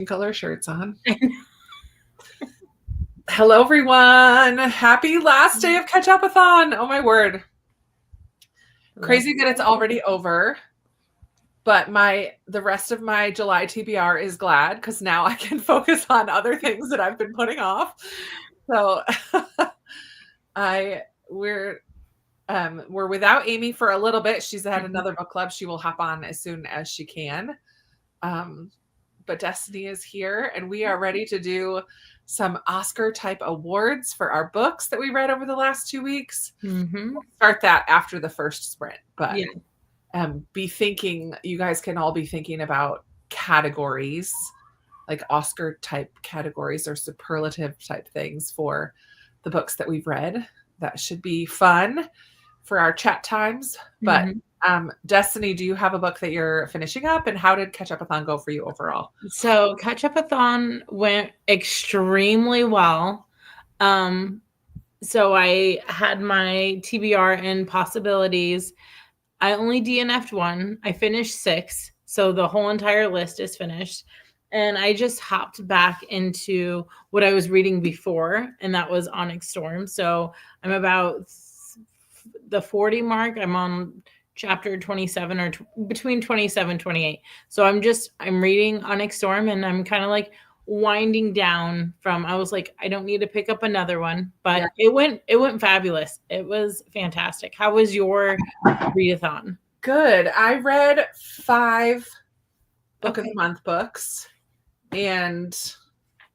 Color shirts on. Hello, everyone. Happy last day of Ketchupathon. Oh, my word. Crazy that it's already over. But the rest of my July TBR is glad because now I can focus on other things that I've been putting off. So we're without Amy for a little bit. She's at another book club. She will hop on as soon as she can. But Destiny is here and we are ready to do some Oscar type awards for our books that we read over the last 2 weeks. Mm-hmm. We'll start that after the first sprint, but you guys can all be thinking about categories, like Oscar type categories or superlative type things for the books that we've read. That should be fun for our chat times. But Destiny, do you have a book that you're finishing up, and how did Ketchupathon go for you overall? So Ketchupathon went extremely well. So I had my TBR in possibilities. I only DNF'd one. I finished 6. So the whole entire list is finished. And I just hopped back into what I was reading before, and that was Onyx Storm. So I'm about the 40 mark. I'm on chapter 27 or between 27 and 28. So I'm reading Onyx Storm, and I'm kind of like winding down from, I was like, I don't need to pick up another one, but it went fabulous. It was fantastic. How was your readathon? Good. I read 5 book of the month books, and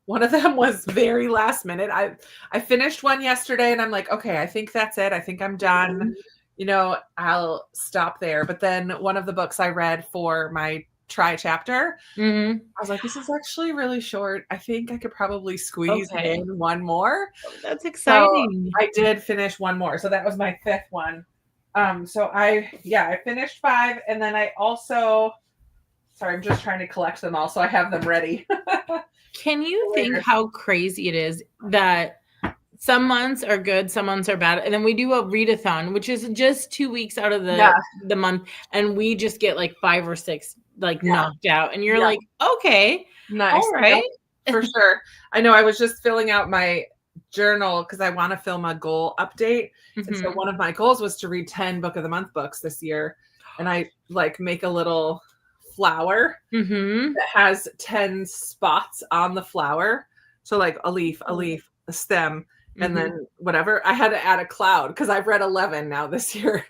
one of them was very last minute. I finished one yesterday and I'm like, okay, I think that's it. I think I'm done. I'll stop there. But then one of the books I read for my try chapter, I was like, this is actually really short. I think I could probably squeeze in one more. That's exciting. So I did finish one more. So that was my 5th one. So I finished 5, and then I also, sorry, I'm just trying to collect them all so I have them ready. Can you think how crazy it is that some months are good, some months are bad, and then we do a readathon, which is just 2 weeks out of the month, and we just get like 5 or 6 knocked out, and you're like, okay, nice, all right, for sure. I know. I was just filling out my journal because I want to film a goal update, and so one of my goals was to read 10 book of the month books this year, and I make a little flower that has 10 spots on the flower, so like a leaf, a stem, and then whatever. I had to add a cloud because I've read 11 now this year.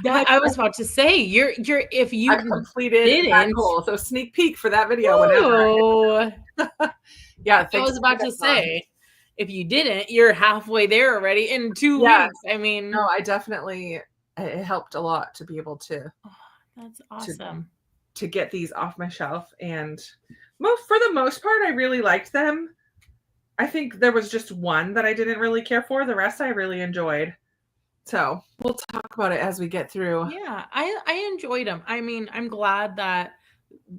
I was about to say you're if you completed that goal, so sneak peek for that video whenever. I was about to say, if you didn't, you're halfway there already in 2 weeks. I mean, no, I definitely, it helped a lot to be able to. That's awesome. To get these off my shelf, and for the most part, I really liked them. I think there was just one that I didn't really care for. The rest I really enjoyed. So we'll talk about it as we get through. Yeah, I enjoyed them. I mean, I'm glad that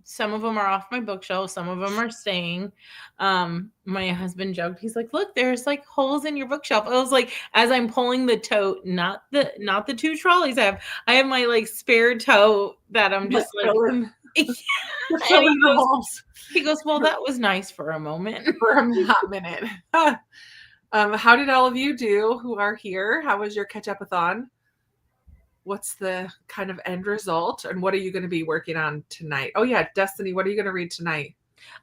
some of them are off my bookshelf, some of them are staying. My husband joked, he's like, look, there's like holes in your bookshelf. I was like, as I'm pulling the tote, not the 2 trolleys I have my like spare tote that I'm just like he goes, well, that was nice for a moment. For a hot minute. How did all of you do who are here? How was your Ketchupathon? What's the kind of end result, and what are you going to be working on tonight? Oh yeah, Destiny, what are you going to read tonight?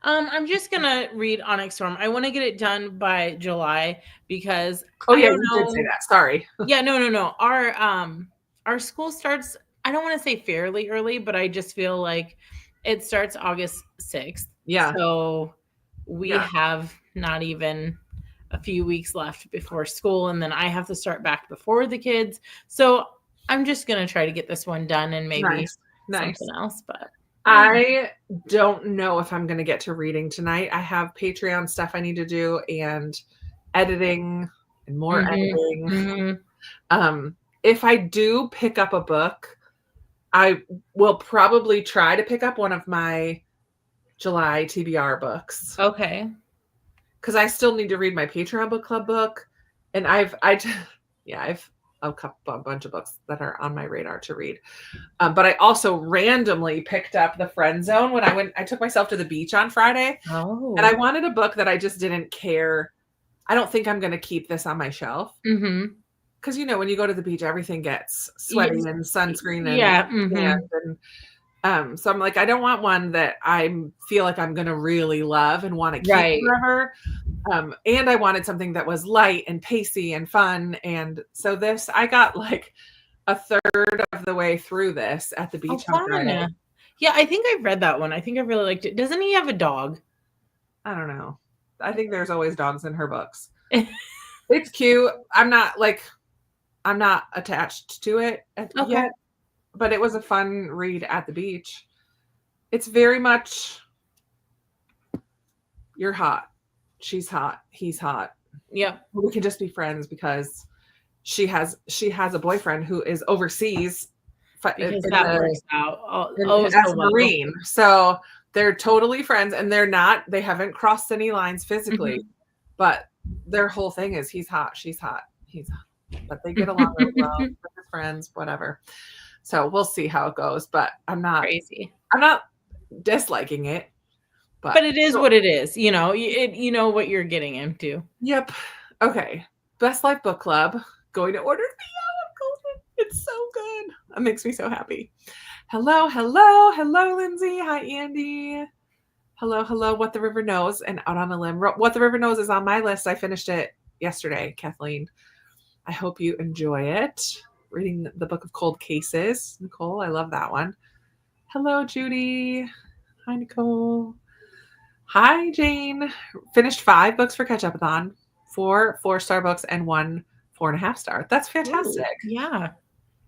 I'm just gonna read Onyx Storm. I want to get it done by July because you did say that. Sorry. Yeah, no. Our school starts, I don't want to say fairly early, but I just feel like it starts August 6th. Yeah. So we have not even a few weeks left before school, and then I have to start back before the kids. So I'm just going to try to get this one done and maybe something else. But I don't know if I'm going to get to reading tonight. I have Patreon stuff I need to do and editing and more editing. If I do pick up a book, I will probably try to pick up one of my July TBR books. Okay. Because I still need to read my Patreon book club book. And I've a bunch of books that are on my radar to read. But I also randomly picked up The Friend Zone when I took myself to the beach on Friday. Oh. And I wanted a book that I just didn't care. I don't think I'm going to keep this on my shelf. Mm-hmm. Because, when you go to the beach, everything gets sweaty and sunscreen and so I'm like, I don't want one that I feel like I'm going to really love and want to keep forever. And I wanted something that was light and pacey and fun. And so I got like a third of the way through this at the beach on Friday. Yeah, I think I've read that one. I think I really liked it. Doesn't he have a dog? I don't know. I think there's always dogs in her books. It's cute. I'm not attached to it yet, but it was a fun read at the beach. It's very much, you're hot, she's hot, he's hot. Yep. We can just be friends because she has a boyfriend who is overseas. Because that works out. As a Marine. So they're totally friends, and they haven't crossed any lines physically, but their whole thing is he's hot, she's hot, he's hot. But they get along really well with friends, whatever. So we'll see how it goes. But I'm not disliking it. But it is what it is. You know what you're getting into. Yep. Okay. Best Life Book Club. Going to order it's so good. It makes me so happy. Hello, Lindsay. Hi, Andy. Hello, What the River Knows, and Out on a Limb. What the River Knows is on my list. I finished it yesterday, Kathleen. I hope you enjoy it. Reading the Book of Cold Cases. Nicole, I love that one. Hello, Judy. Hi, Nicole. Hi, Jane. Finished 5 books for Ketchupathon, 4 4-star books, and 1 4.5-star. That's fantastic. Ooh,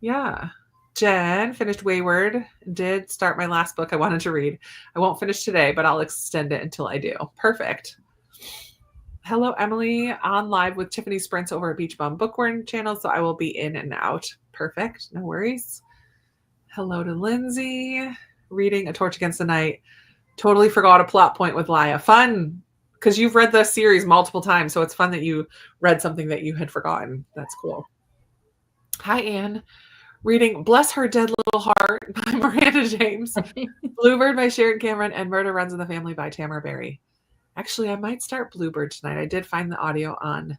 yeah. Jen finished Wayward. Did start my last book I wanted to read. I won't finish today, but I'll extend it until I do. Perfect. Hello, Emily. On live with Tiffany Sprints over at Beach Bum Bookworm channel, so I will be in and out. Perfect. No worries. Hello to Lindsay. Reading A Torch Against the Night. Totally forgot a plot point with Laya. Fun, because you've read the series multiple times, so it's fun that you read something that you had forgotten. That's cool. Hi, Anne. Reading Bless Her Dead Little Heart by Miranda James. Bluebird by Sharon Cameron, and Murder Runs in the Family by Tamara Berry. Actually, I might start Bluebird tonight. I did find the audio on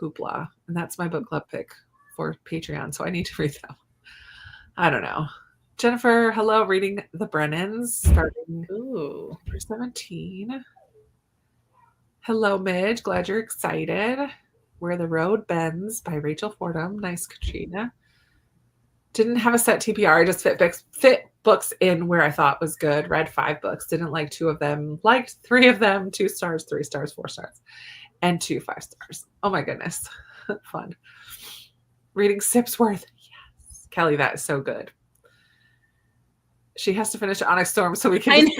Hoopla, and that's my book club pick for Patreon, so I need to read them. I don't know. Jennifer, hello. Reading The Brennans, starting for 17. Hello, Midge. Glad you're excited. Where the Road Bends by Rachel Fordham. Nice, Katrina. Didn't have a set TPR. I just fit books in where I thought was good. Read 5 books. Didn't like 2 of them. Liked 3 of them. 2 stars, 3 stars, 4 stars, and 2 5 stars. Oh my goodness. Fun. Reading Sipsworth. Yes. Kelly, that is so good. She has to finish Onyx Storm so we can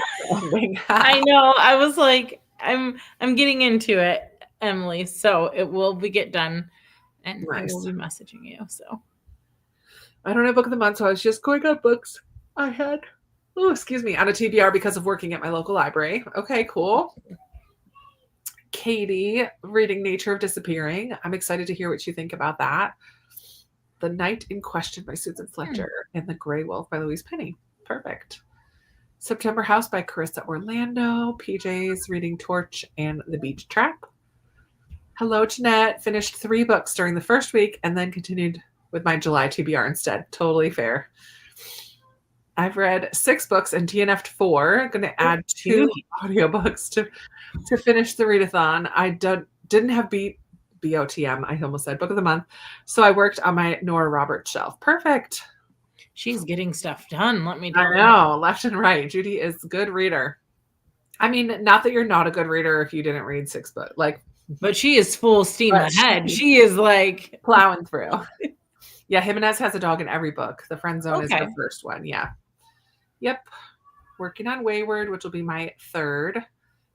I know. I was like, I'm getting into it, Emily. So it will get done, and I will be messaging you. So I don't have book of the month, so I was just going on books I had. Oh, excuse me, on a TBR because of working at my local library. Okay, cool. Katie, reading Nature of Disappearing. I'm excited to hear what you think about that. The Night in Question by Susan Fletcher and The Grey Wolf by Louise Penny. Perfect. September House by Krista Orlando. PJ's reading Torch and The Beach Trap. Hello, Jeanette. Finished 3 books during the first week and then continued with my July TBR instead. Totally fair. I've read 6 books and DNF'd 4. I'm going to add 2 audiobooks to finish the readathon. I didn't have BOTM. I almost said Book of the Month. So I worked on my Nora Roberts shelf. Perfect. She's getting stuff done. Let me tell you. I know, left and right. Judy is a good reader. I mean, not that you're not a good reader if you didn't read 6 books. But she is full steam ahead. She is like plowing through. Yeah, Jimenez has a dog in every book. The Friend Zone is the first one. Yeah. Yep. Working on Wayward, which will be my 3rd.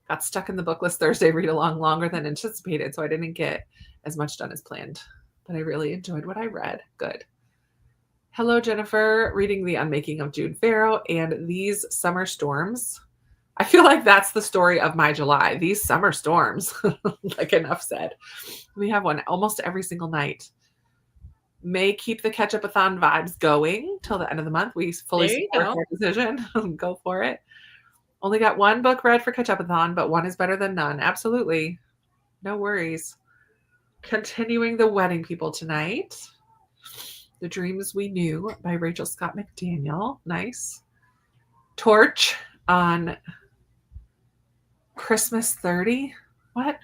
Got stuck in the book list Thursday read along longer than anticipated, so I didn't get as much done as planned. But I really enjoyed what I read. Good. Hello, Jennifer. Reading The Unmaking of June Farrow and These Summer Storms. I feel like that's the story of my July. These summer storms. Like enough said. We have one almost every single night. may keep the Ketchupathon vibes going till the end of the month. We fully There you support go. our decision. Go for it. Only got one book read for Ketchupathon, but one is better than none. Absolutely. No worries. Continuing The Wedding People tonight. The Dreams We Knew by Rachel Scott McDaniel. Nice. Torch on Christmas 30. What?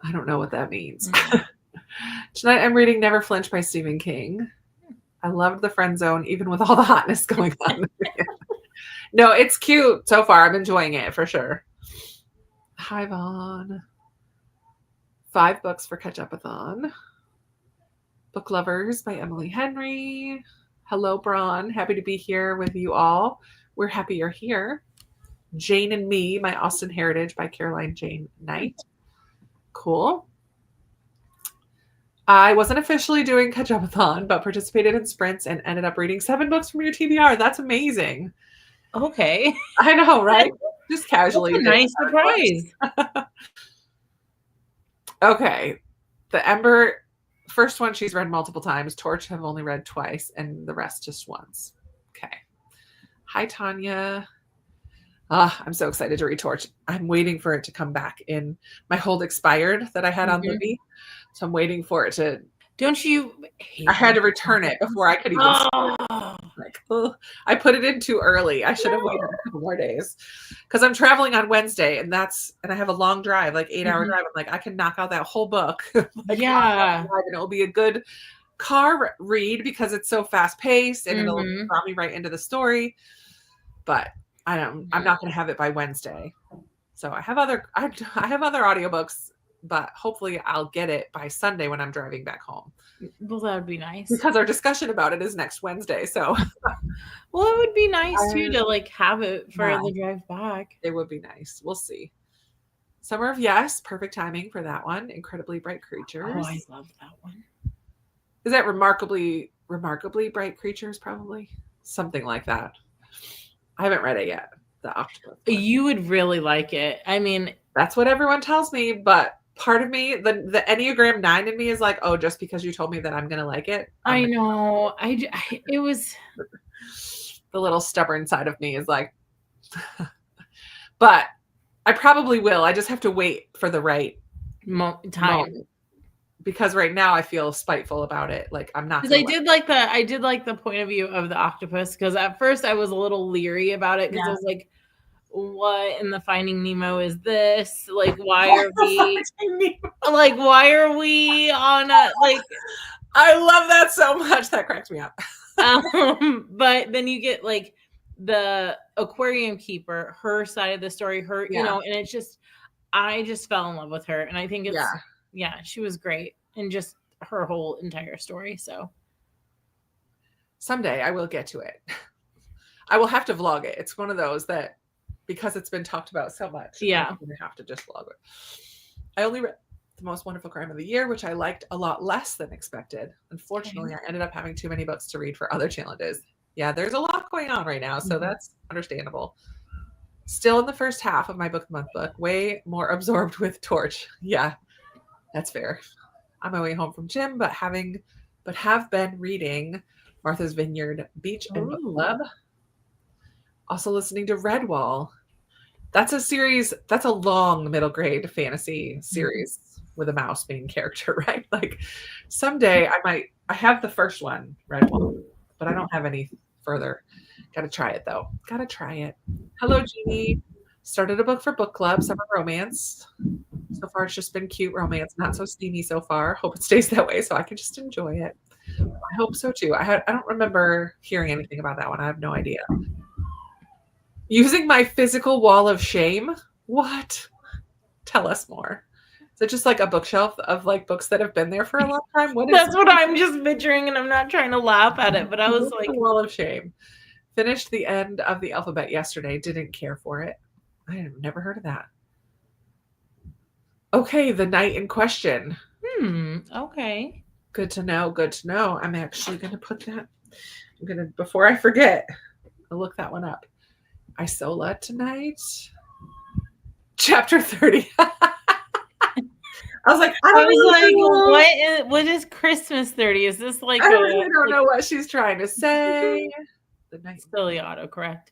I don't know what that means. Tonight I'm reading Never Flinch by Stephen King. I loved The Friend Zone, even with all the hotness going on. No, it's cute so far. I'm enjoying it for sure. Hi, Vaughn. 5 books for Ketchupathon. Book Lovers by Emily Henry. Hello, Braun. Happy to be here with you all. We're happy you're here. Jane and Me, My Austen Heritage by Caroline Jane Knight. Cool. I wasn't officially doing Ketchupathon, but participated in sprints and ended up reading 7 books from your TBR. That's amazing. Okay. I know, right? Just casually. That's a nice surprise. Okay. The Ember, first one she's read multiple times. Torch have only read twice, and the rest just once. Okay. Hi, Tanya. I'm so excited to read Torch. I'm waiting for it to come back in. My hold expired that I had on Libby. So I'm waiting for it to. Don't you hate I had to return it before I could even I put it in too early. I should have waited a couple more days. Because I'm traveling on Wednesday and I have a long drive, like 8-hour drive. I'm like, I can knock out that whole book. Yeah. And it'll be a good car read because it's so fast paced and it'll draw me right into the story. But I'm not going to have it by Wednesday. So I have other audiobooks, but hopefully I'll get it by Sunday when I'm driving back home. Well, that would be nice. Because our discussion about it is next Wednesday. So well, it would be nice too to like have it for the drive back. It would be nice. We'll see. Summer of Yes, perfect timing for that one. Incredibly Bright Creatures. Oh, I love that one. Is that Remarkably Bright Creatures? Probably something like that. I haven't read it yet. The Octopus one. You would really like it. I mean, that's what everyone tells me, but part of me, the Enneagram 9 in me is like, oh, just because you told me that I'm gonna like it. I know. It was the little stubborn side of me is like, but I probably will. I just have to wait for the right time. Moment. Because right now I feel spiteful about it. Like I'm not. Because I did like the point of view of the octopus. Because at first I was a little leery about it. Because I was like, what in the Finding Nemo is this? Like, why are we? Like, why are we on a like? I love that so much. That cracks me up. But then you get like the aquarium keeper, her side of the story, you know, and it's just, I just fell in love with her, and I think it's. Yeah, she was great in just her whole entire story. So someday I will get to it. I will have to vlog it. It's one of those that because it's been talked about so much. Yeah. I'm going to have to just vlog it. I only read The Most Wonderful Crime of the Year, which I liked a lot less than expected. Unfortunately, I ended up having too many books to read for other challenges. Yeah, there's a lot going on right now, so that's understandable. Still in the first half of my book of the month book, way more absorbed with Torch. Yeah. That's fair. On my way home from gym, but have been reading Martha's Vineyard Beach and Book Club. Also listening to Redwall. That's a series. That's a long middle grade fantasy series with a mouse main character, right? Like someday I have the first one, Redwall, but I don't have any further. Got to try it though. Got to try it. Hello, Jeannie. Started a book for book club, Summer Romance. So far, it's just been cute romance, not so steamy so far. Hope it stays that way so I can just enjoy it. I hope so too. I don't remember hearing anything about that one. I have no idea. Using my physical wall of shame. What? Tell us more. Is it just like a bookshelf of like books that have been there for a long time? That's what I'm just picturing, and I'm not trying to laugh at it, but I was like, wall of shame. Finished the end of the alphabet yesterday. Didn't care for it. I have never heard of that. Okay, The Night in Question. Okay. Good to know. Good to know. I'm actually going to put that. Before I forget, I'll look that one up. Isola tonight. Chapter 30. I was like, I I don't was really know. like, what is Christmas 30? Is this like I a really don't know what she's trying to say. The night. silly autocorrect?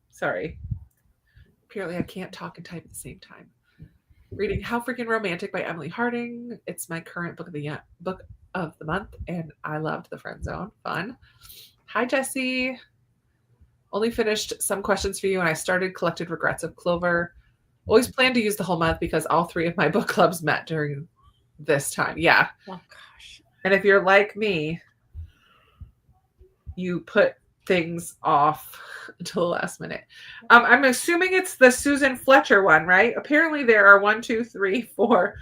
Sorry. Apparently, I can't talk and type at the same time. Reading How Freaking Romantic by Emily Harding. It's my current book of the month, and I loved The Friend Zone. Fun. Hi, Jessie. Only finished Some Questions for You, and I started Collected Regrets of Clover. Always planned to use the whole month because all 3 of my book clubs met during this time. Yeah. Oh gosh. And if you're like me, you put things off until the last minute. I'm assuming it's the Susan Fletcher one, right? Apparently there are 1, 2, 3, 4,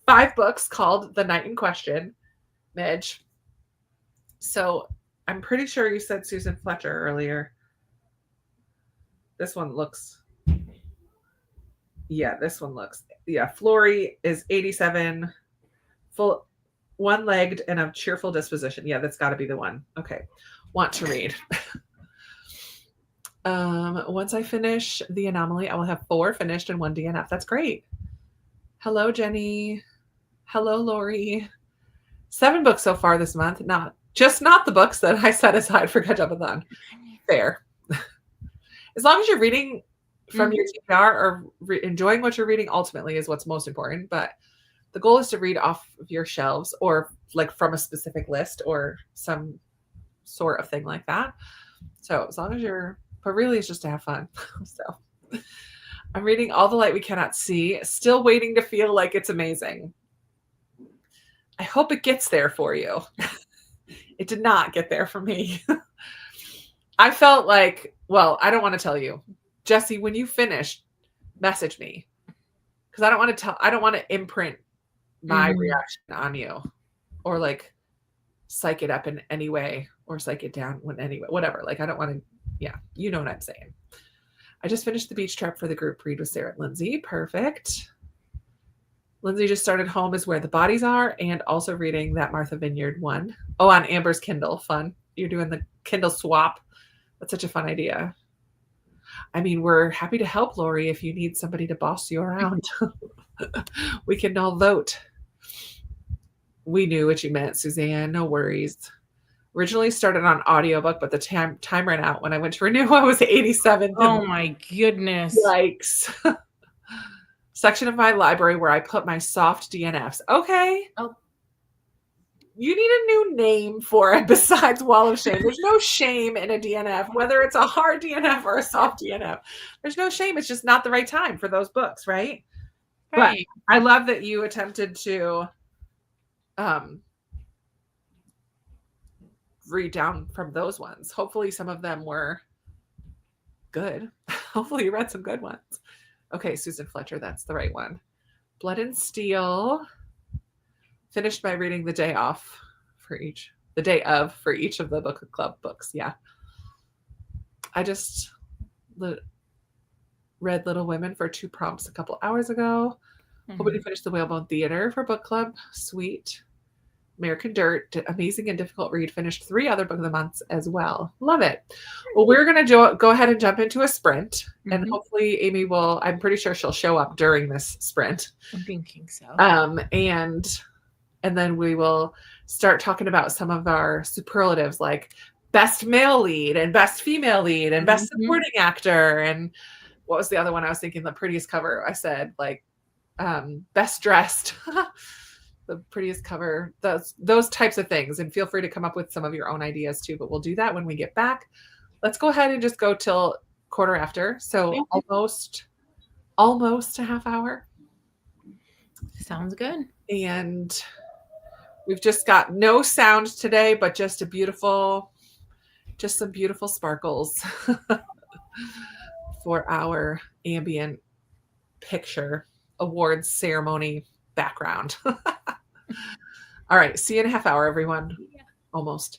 5 books called The Night in Question, Midge. So I'm pretty sure you said Susan Fletcher earlier. This one looks, Flory is 87, full, one-legged and of cheerful disposition. Yeah, that's got to be the one. Okay. Want to read. Once I finish The Anomaly, I will have 4 finished and 1 DNF. That's great. Hello, Jenny. Hello, Lori. 7 books so far this month. Not the books that I set aside for Ketchupathon. Fair. As long as you're reading from your TBR or enjoying what you're reading, ultimately is what's most important. But the goal is to read off of your shelves or like from a specific list or some sort of thing like that. So as long as but really it's just to have fun. So I'm reading All the Light We Cannot See, still waiting to feel like it's amazing. I hope it gets there for you. It did not get there for me. I felt like, well, I don't want to tell you. Jessie, when you finish, message me. Because I don't want to imprint my reaction on you or like psych it up in any way or psych it down in any way, whatever. Like I don't want to, yeah, you know what I'm saying. I just finished The Beach Trap for the group read with Sarah and Lindsay. Perfect. Lindsay just started Home is Where the Bodies Are and also reading that Martha Vineyard one. Oh, on Amber's Kindle. Fun. You're doing the Kindle swap. That's such a fun idea. I mean, we're happy to help, Lori, if you need somebody to boss you around. We can all vote. We knew what you meant, Suzanne. No worries. Originally started on audiobook, but the time ran out. When I went to renew, I was 87. Oh my goodness. Yikes. Section of my library where I put my soft DNFs. Okay. Oh. You need a new name for it besides Wall of Shame. There's no shame in a DNF, whether it's a hard DNF or a soft DNF. There's no shame. It's just not the right time for those books, right? Right. But I love that you attempted to read down from those ones. Hopefully some of them were good. Hopefully you read some good ones. Okay, Susan Fletcher, that's the right one. Blood and Steel. Finished by reading The Day of for each of the book club books. Yeah. I just read Little Women for 2 prompts a couple hours ago. Hoping to finish The Whalebone Theater for book club. Sweet. American Dirt, amazing and difficult read. Finished 3 other book of the months as well. Love it. Well, we're going to go ahead and jump into a sprint. And hopefully Amy I'm pretty sure she'll show up during this sprint. I'm thinking so. And then we will start talking about some of our superlatives like best male lead and best female lead and best supporting actor. And what was the other one I was thinking? The prettiest cover. I said like best dressed. The prettiest cover, those types of things. And feel free to come up with some of your own ideas too, but we'll do that when we get back. Let's go ahead and just go till 1/4 after. So almost a half hour. Sounds good. And we've just got no sound today, but just some beautiful sparkles for our ambient picture awards ceremony background. All right. See you in a half hour, everyone. Yeah. Almost.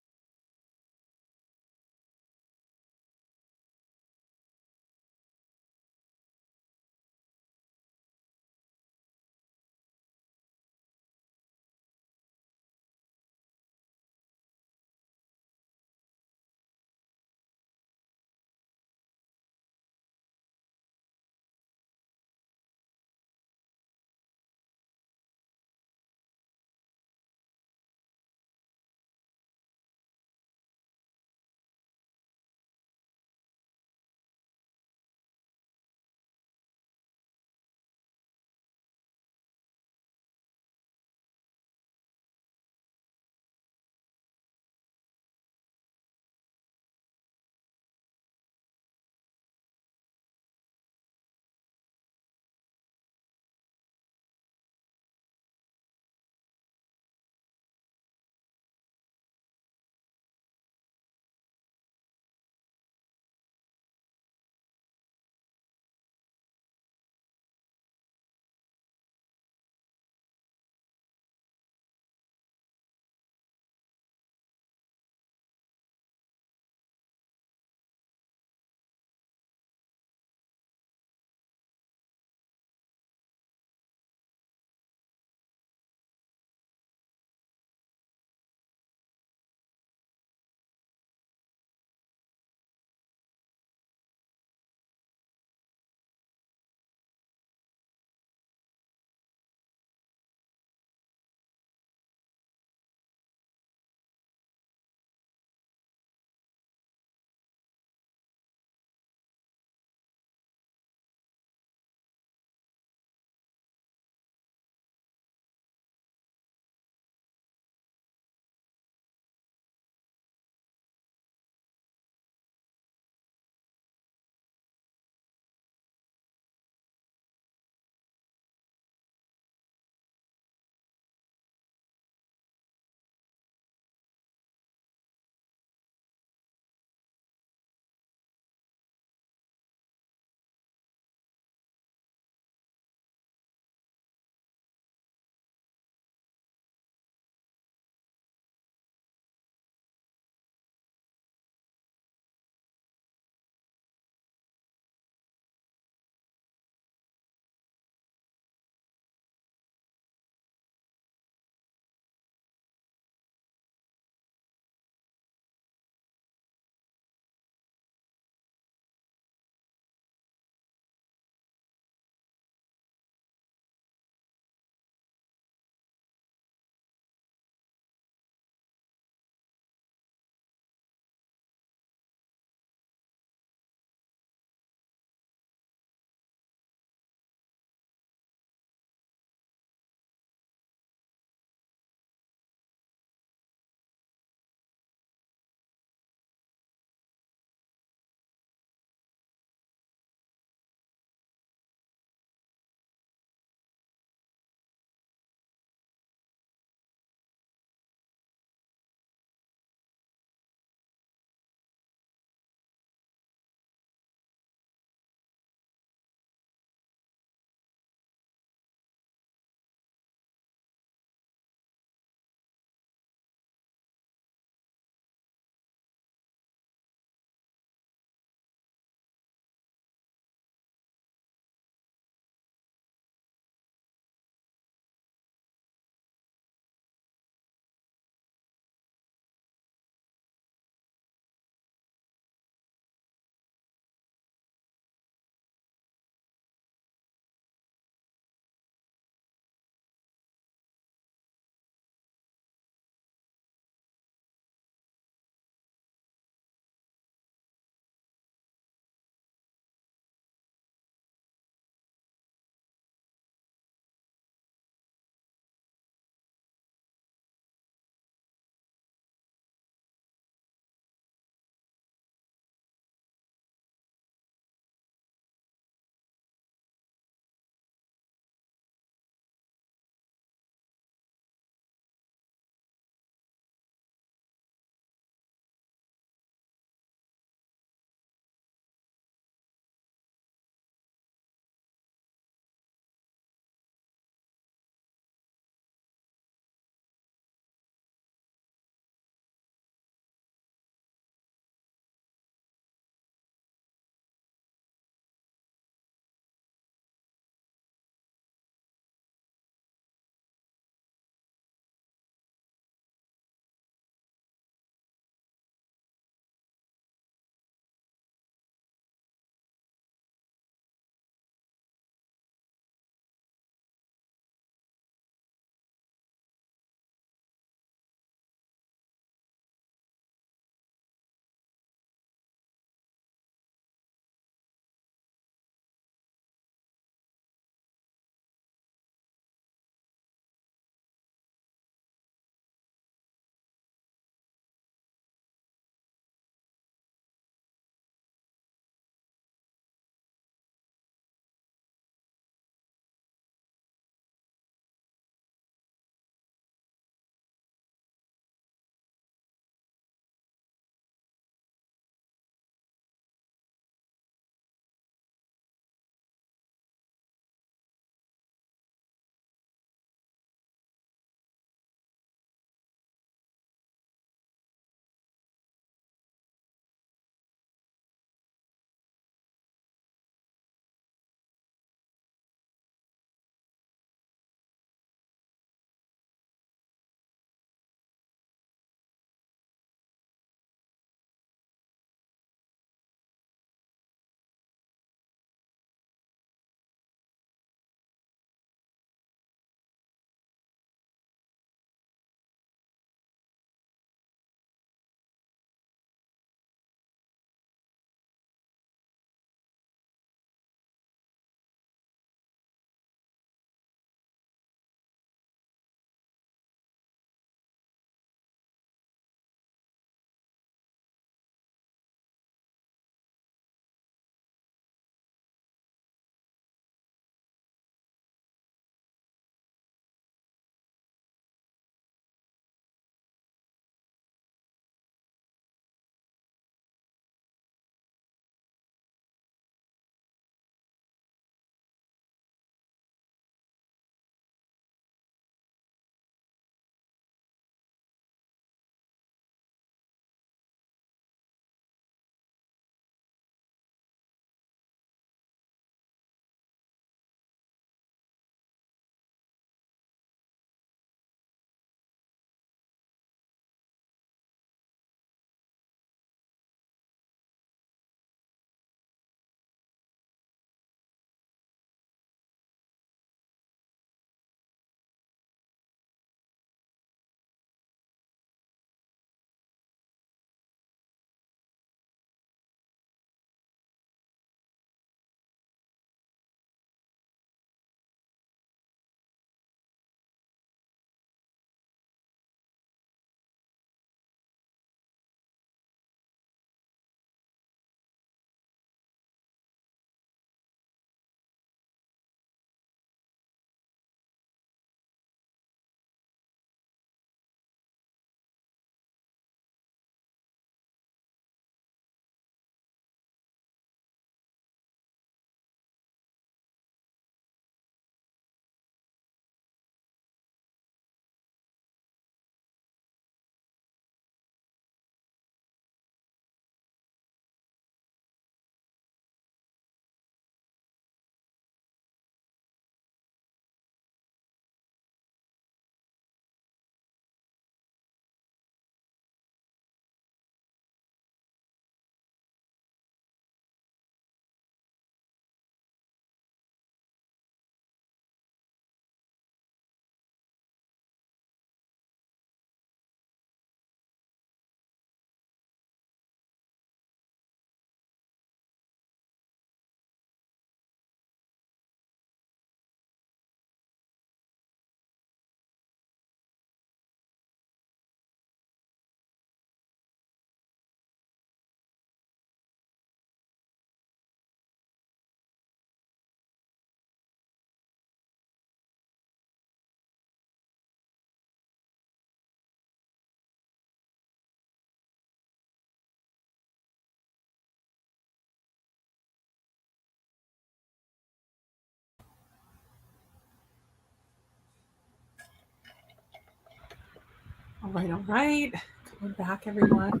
right, all right. Coming back, everyone.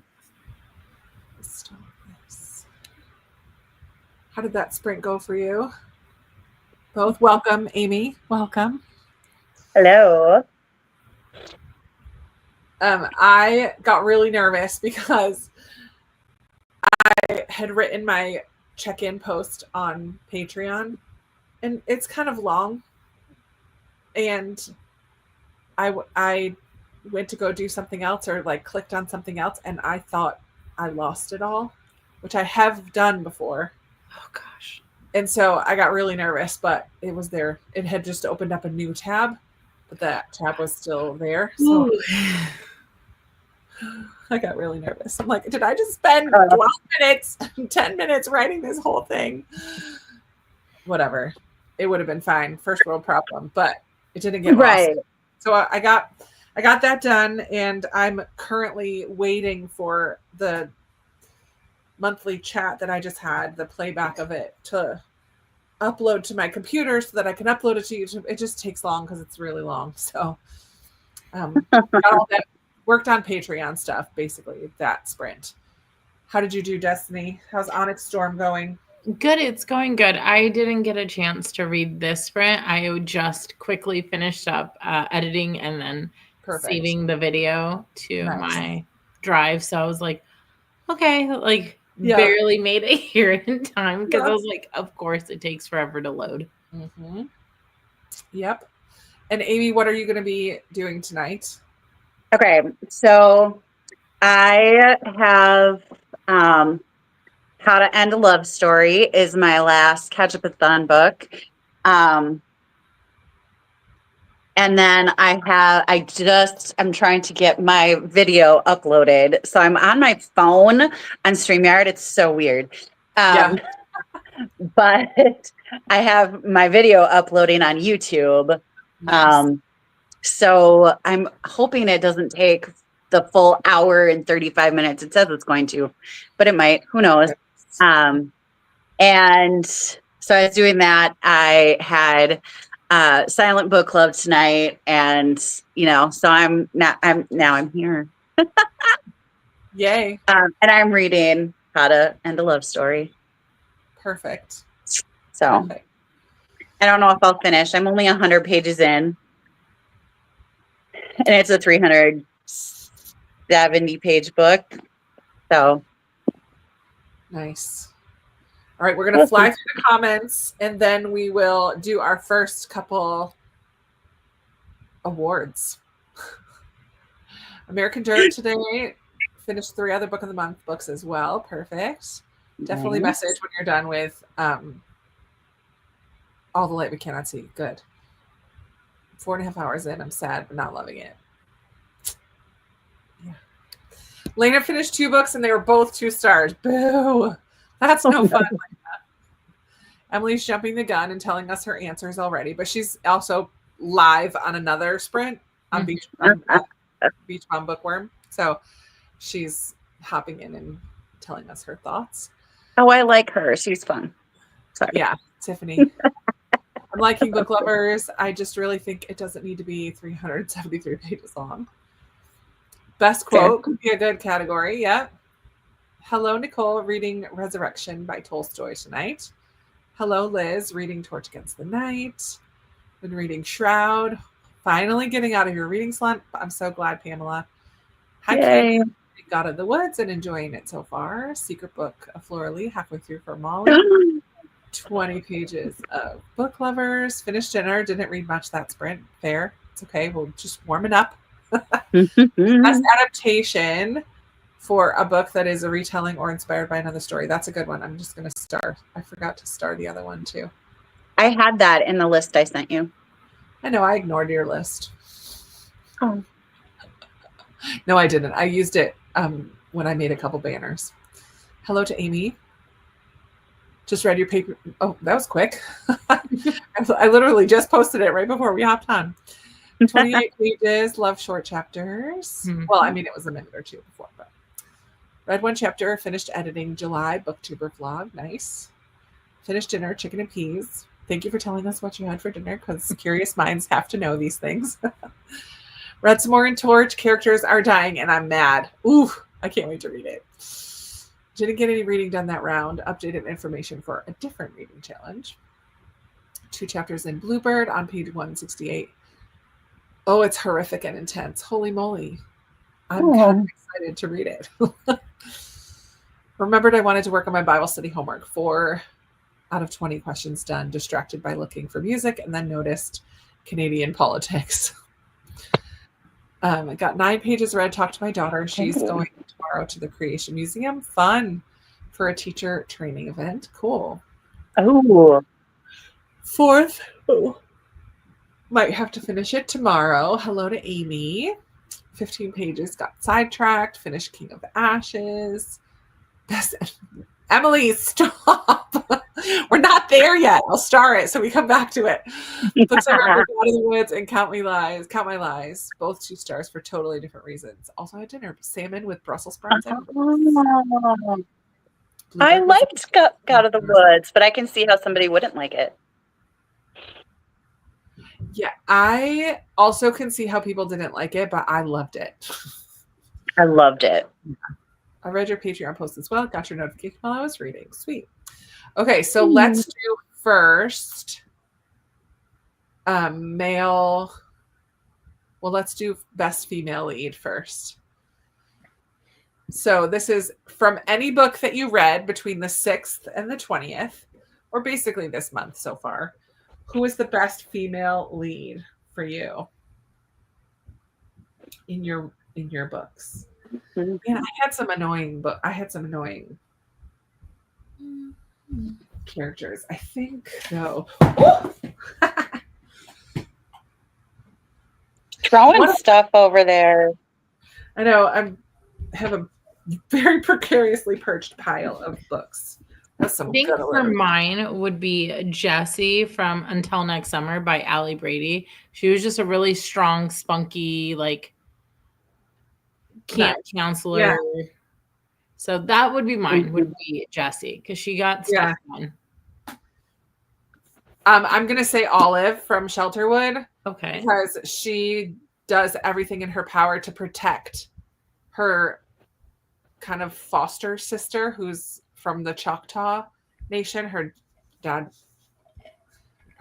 Stop this. How did that sprint go for you? Both. Welcome, Amy. Welcome. Hello. I got really nervous because I had written my check-in post on Patreon, and it's kind of long. And I went to go do something else, or like clicked on something else, and I thought I lost it all, which I have done before. Oh gosh. And so I got really nervous, but it was there. It had just opened up a new tab, but that tab was still there. So I got really nervous. I'm like, did I just spend 12 minutes, 10 minutes writing this whole thing? Whatever. It would have been fine. First world problem, but it didn't get lost. So I got that done, and I'm currently waiting for the monthly chat that I just had, the playback of it, to upload to my computer so that I can upload it to YouTube. It just takes long because it's really long. So got all that, worked on Patreon stuff, basically, that sprint. How did you do, Destiny? How's Onyx Storm going? Good. It's going good. I didn't get a chance to read this sprint. I just quickly finished up editing and then saving the video to my drive. So I was like, okay, like barely made it here in time, because I was like, of course it takes forever to load. Mm-hmm. Yep. And Amy, what are you going to be doing tonight? Okay, so I have How to End a Love Story is my last Ketchupathon book. And then I'm trying to get my video uploaded. So I'm on my phone on StreamYard. It's so weird. But I have my video uploading on YouTube. Nice. So I'm hoping it doesn't take the full hour and 35 minutes. It says it's going to, but it might. Who knows? And so I was doing that. I had silent book club tonight, and so I'm here. Yay. And I'm reading How to End a Love Story. Perfect. So I don't know if I'll finish. I'm only 100 pages in, and it's a 370 page book. So nice. All right, we're going to fly through the comments, and then we will do our first couple awards. American Dirt today. Finished 3 other Book of the Month books as well. Perfect. Definitely message when you're done with All the Light We Cannot See. Good. 4.5 hours in. I'm sad, but not loving it. Yeah. Lena finished 2 books, and they were both 2 stars. Boo. That's no fun. Emily's jumping the gun and telling us her answers already, but she's also live on another sprint on Beach Bum Bookworm. So she's hopping in and telling us her thoughts. Oh, I like her. She's fun. Sorry. Yeah, Tiffany. I'm liking Book Lovers. I just really think it doesn't need to be 373 pages long. Best quote could be a good category. Yeah. Hello, Nicole, reading Resurrection by Tolstoy tonight. Hello, Liz, reading Torch Against the Night. Been reading Shroud. Finally getting out of your reading slump. I'm so glad, Pamela. Hi, Kay. God of the Woods and enjoying it so far. Secret Book of Flora Lee, halfway through for Molly. 20 pages of Book Lovers. Finished dinner. Didn't read much that sprint. Fair. It's okay. We'll just warm it up. Best adaptation for a book that is a retelling or inspired by another story. That's a good one. I'm just going to star. I forgot to star the other one too. I had that in the list I sent you. I know. I ignored your list. Oh. No, I didn't. I used it when I made a couple banners. Hello to Amy. Just read your paper. Oh, that was quick. I literally just posted it right before we hopped on. 28 pages. Love short chapters. Well, I mean, it was a minute or two before, but read 1 chapter. Finished editing July booktuber vlog. Nice. Finished dinner, chicken and peas. Thank you for telling us what you had for dinner, because curious minds have to know these things. Read some more in Torch. Characters are dying, and I'm mad. Ooh, I can't wait to read it. Didn't get any reading done that round. Updated information for a different reading challenge. 2 chapters in Bluebird on page 168. Oh, it's horrific and intense. Holy moly. I'm kind of excited to read it. Remembered I wanted to work on my Bible study homework. 4 out of 20 questions done. Distracted by looking for music, and then noticed Canadian politics. I got 9 pages read. Talked to my daughter. She's going tomorrow to the Creation Museum. Fun for a teacher training event. Cool. Oh. 4th. Oh. Might have to finish it tomorrow. Hello to Amy. 15 pages. Got sidetracked. Finished King of Ashes. Emily, stop. We're not there yet. I'll star it so we come back to it. Books I read Out of the Woods and Count My Lies. Both 2 stars for totally different reasons. Also had dinner. Salmon with Brussels sprouts. I liked Out of the Woods, but I can see how somebody wouldn't like it. Yeah, I also can see how people didn't like it, but I loved it. I loved it. Yeah. I read your Patreon post as well. Got your notification while I was reading. Sweet. Okay, so let's do first male. Well, let's do best female lead first. So this is from any book that you read between the 6th and the 20th, or basically this month so far. Who is the best female lead for you in your books? Man, I had some annoying characters. I think though. Throwing stuff over there. I know. I have a very precariously perched pile of books. I think for mine would be Jessie from Until Next Summer by Allie Brady. She was just a really strong, spunky, like camp counselor. Yeah. So that would be mine, would be Jessie, because she got stuff done. I'm going to say Olive from Shelterwood. Okay. Because she does everything in her power to protect her kind of foster sister who's from the Choctaw Nation. Her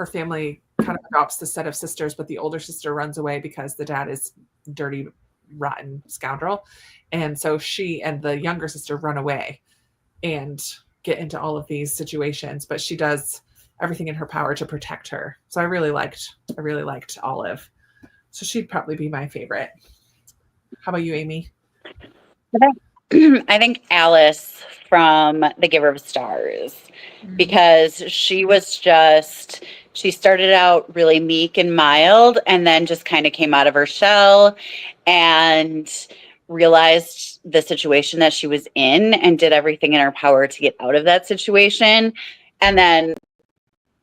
family kind of adopts the set of sisters, but the older sister runs away because the dad is dirty, rotten scoundrel. And so she and the younger sister run away and get into all of these situations, but she does everything in her power to protect her. So I really liked Olive. So she'd probably be my favorite. How about you, Amy? I think Alice from The Giver of Stars, because she started out really meek and mild and then just kind of came out of her shell and realized the situation that she was in and did everything in her power to get out of that situation. And then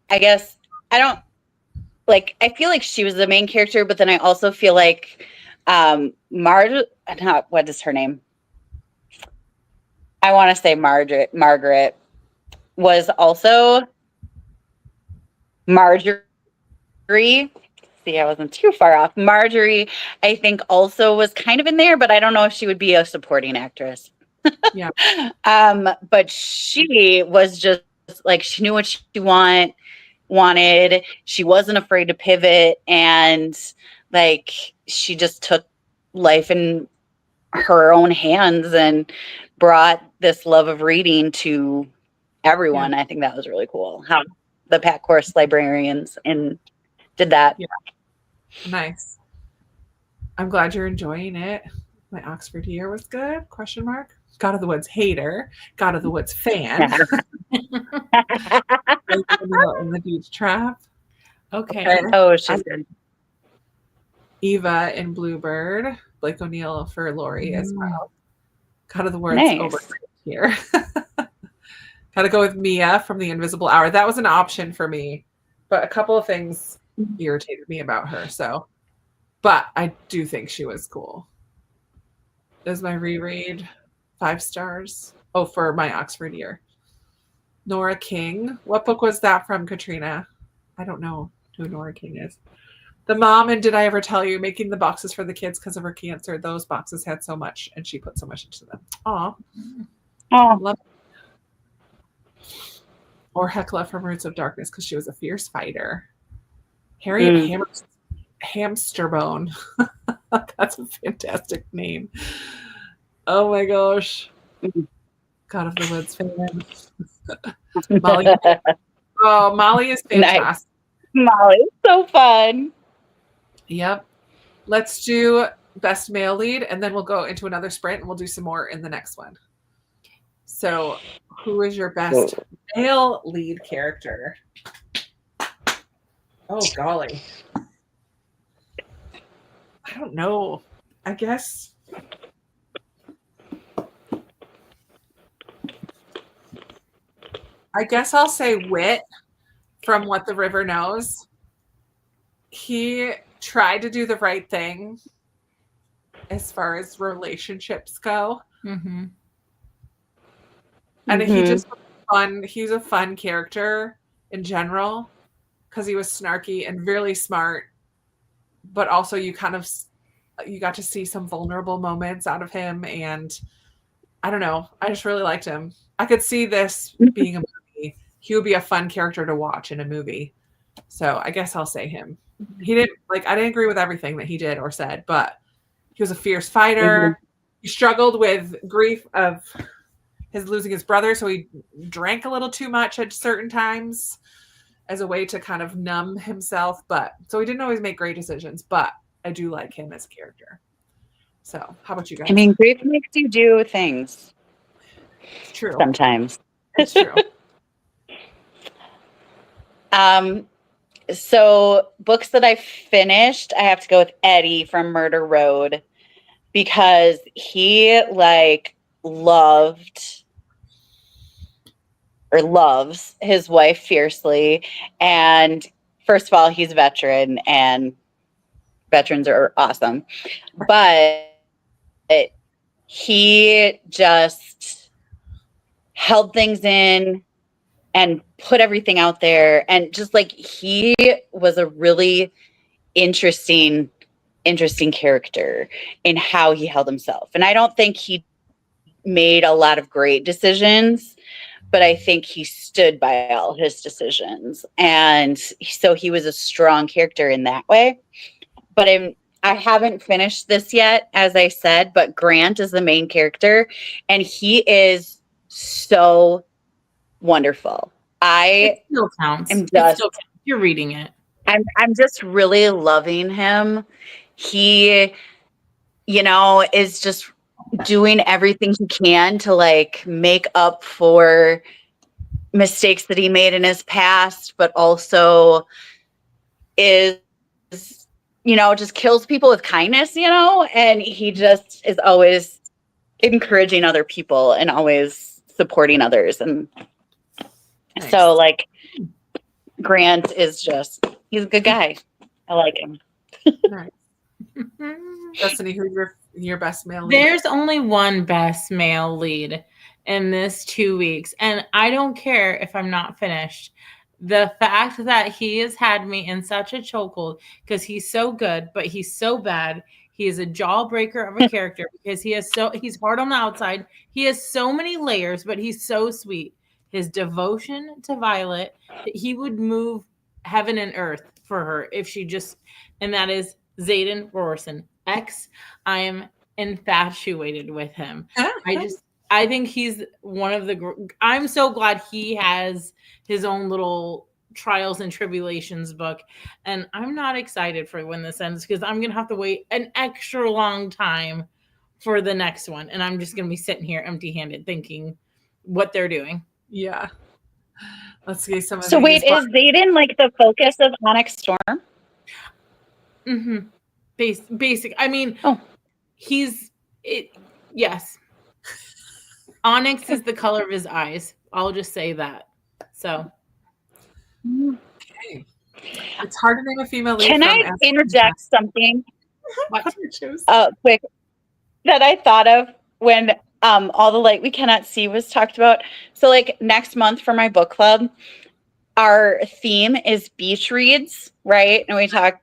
I guess I feel like she was the main character, but then I also feel like what is her name? I want to say Margaret was also Marjorie. See, I wasn't too far off. Marjorie, I think, also was kind of in there, but I don't know if she would be a supporting actress. Yeah. But she was just like, she knew what she wanted. She wasn't afraid to pivot, and like she just took life in her own hands and brought this love of reading to everyone. I think that was really cool how the Pat Course librarians did that. Yeah. Nice. I'm glad you're enjoying it. My Oxford year was good? ? God of the Woods hater. God of the Woods fan. In the Beach Trap. Okay. Oh, she's good. Eva in Bluebird. Blake O'Neill for Lori as well. God of the Woods over here. Gotta go with Mia from The Invisible Hour. That was an option for me, but a couple of things irritated me about her. But I do think she was cool. Is my reread 5 stars? Oh, for my Oxford year. Nora King. What book was that from, Katrina? I don't know who Nora King is. The mom and Did I Ever Tell You making the boxes for the kids because of her cancer. Those boxes had so much, and she put so much into them. Aw. Oh, Love it. Or Hecla from Roots of Darkness because she was a fierce fighter. Harriet Hamsterbone. That's a fantastic name. Oh my gosh. God of the Woods fan. Molly. Oh, Molly is fantastic. nice. Molly's so fun. Yep. Let's do best male lead, and then we'll go into another sprint, and we'll do some more in the next one. So, who is your best male lead character? Oh, golly. I don't know. I guess. I'll say Wit from What the River Knows. He tried to do the right thing as far as relationships go. Mm-hmm. And he just fun. He's a fun character in general because he was snarky and really smart, but also you got to see some vulnerable moments out of him, and I don't know. I just really liked him. I could see this being a movie. He would be a fun character to watch in a movie. So I guess I'll say him. He didn't I didn't agree with everything that he did or said, but he was a fierce fighter. He struggled with grief of his losing his brother, so he drank a little too much at certain times as a way to kind of numb himself. But so he didn't always make great decisions, but I do like him as a character. So how about you guys? I mean, grief makes you do things. It's true. Sometimes. It's true. So books that I finished, I have to go with Eddie from Murder Road because he loves his wife fiercely. And first of all, he's a veteran and veterans are awesome. But he just held things in and put everything out there. And just he was a really interesting character in how he held himself. And I don't think he made a lot of great decisions, but I think he stood by all his decisions. And so he was a strong character in that way. But I haven't finished this yet, as I said, but Grant is the main character and he is so wonderful. It still counts. You're reading it. I'm just really loving him. He, is just doing everything he can to make up for mistakes that he made in his past, but also is, just kills people with kindness, and he just is always encouraging other people and always supporting others. And nice. So Grant is he's a good guy. I like him. Nice. Destiny, who's your best male lead? There's only one best male lead in this 2 weeks, and I don't care if I'm not finished. The fact that he has had me in such a chokehold because he's so good, but he's so bad. He is a jawbreaker of a character because he's hard on the outside. He has so many layers, but he's so sweet. His devotion to Violet, that he would move heaven and earth for her if she and that is Xaden Rorson. I am infatuated with him. I think he's one of I'm so glad he has his own little trials and tribulations book. And I'm not excited for when this ends because I'm going to have to wait an extra long time for the next one. And I'm just going to be sitting here empty-handed thinking what they're doing. Yeah. Let's see some of So wait, is Xaden the focus of Onyx Storm? Mm-hmm. Basic. I mean, yes. Onyx is the color of his eyes. I'll just say that. So. Okay. It's hard to name a female lead. Can I interject something? Quick. That I thought of when All the Light We Cannot See was talked about. So next month for my book club, our theme is beach reads, right? And we talk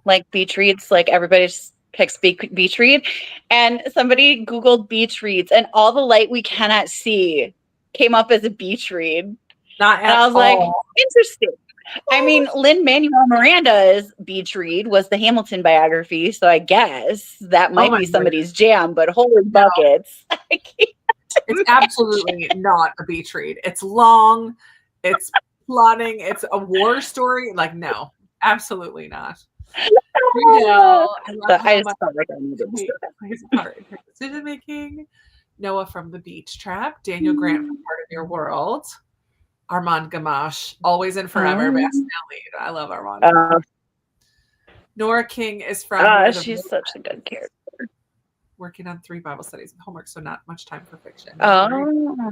like beach reads, like everybody just picks beach read. And somebody Googled beach reads, and All the Light We Cannot See came up as a beach read. Not And at I was like, all. interesting. I mean, Lin-Manuel Miranda's beach read was the Hamilton biography, so I guess that might my be goodness. somebody's jam, but holy buckets. I can't It's absolutely not a beach read. It's long, it's plotting, it's a war story. Like, no, absolutely not. I love I how just much felt like I needed to say that. plays a part in her decision making. Noah from The Beach Trap, Daniel Grant from Part of Your World, Armand Gamache, Always and Forever, best male lead. I love Armand Gamache. Nora King is from She's such a good character. Working on 3 Bible studies and homework, so not much time for fiction. Oh.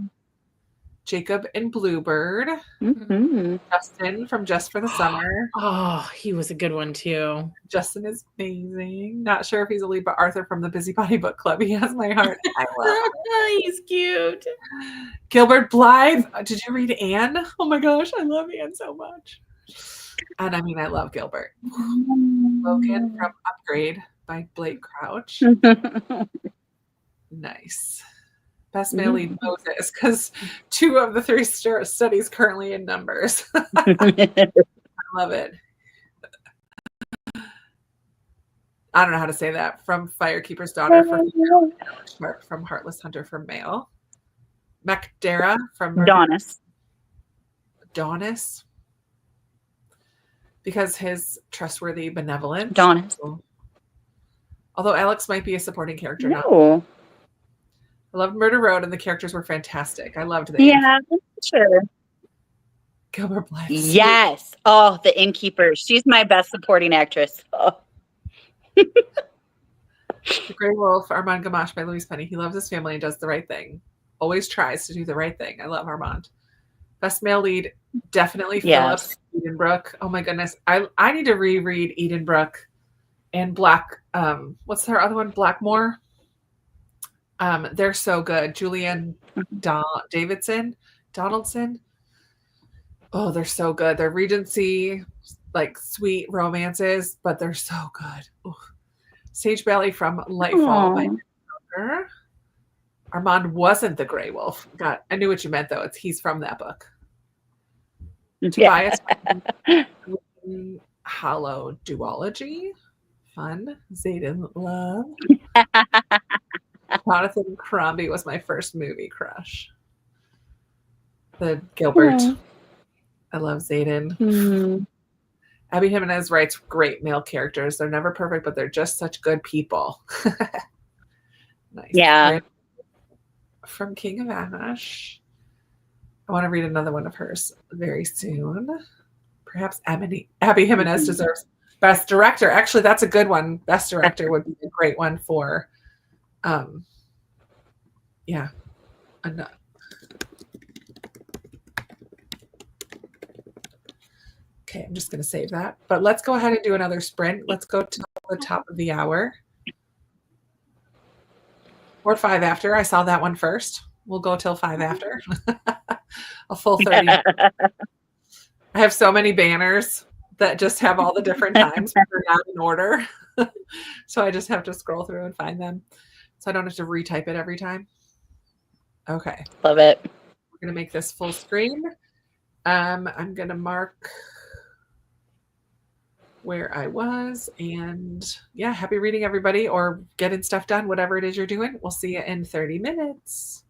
Jacob and Bluebird. Mm-hmm. Justin from Just for the Summer. Oh, he was a good one too. Justin is amazing. Not sure if he's a lead, but Arthur from the Busybody Book Club. He has my heart. I love him. He's cute. Gilbert Blythe. Did you read Anne? Oh my gosh, I love Anne so much. And I mean, I love Gilbert. Logan from Upgrade by Blake Crouch. Nice. Best male lead Moses, because 2 of the 3 studies currently in Numbers. I love it. I don't know how to say that. From Firekeeper's Daughter for female, Sharp from Heartless Hunter for male. Macdara from Donis. Because his trustworthy benevolence. Donis. Although Alex might be a supporting character now. No. I loved Murder Road, and the characters were fantastic. I loved them. Yeah, sure. Gilbert Blythe. Yes. Oh, the innkeeper. She's my best supporting actress. Oh. The Grey Wolf, Armand Gamache by Louise Penny. He loves his family and does the right thing. Always tries to do the right thing. I love Armand. Best male lead, definitely Phillips, Edenbrook. Oh my goodness. I need to reread Edenbrook and what's her other one? Blackmore. They're so good. Julianne Donaldson. Oh, they're so good. They're Regency, like sweet romances, but they're so good. Ooh. Sage Bailey from Lightfall by Nick. Armand wasn't the Grey Wolf. God, I knew what you meant though. He's from that book. Tobias Hollow Duology. Fun. Zayden Love. Jonathan Crombie was my first movie crush. The Gilbert. I love Zayden. Abby Jimenez writes great male characters. They're never perfect, but they're just such good people. Nice. Yeah. From King of Ash. I want to read another one of hers very soon. Perhaps Abby Jimenez deserves Best Director. Actually, that's a good one. Best Director would be a great one for, yeah. Okay, I'm just going to save that. But let's go ahead and do another sprint. Let's go to the top of the hour. Or 5 after. I saw that one first. We'll go till 5 after. A full 30. I have so many banners that just have all the different times, but they're not in order. So I just have to scroll through and find them. So I don't have to retype it every time. Okay. Love it. We're going to make this full screen. I'm going to mark where I was, and yeah, happy reading everybody, or getting stuff done, whatever it is you're doing. We'll see you in 30 minutes.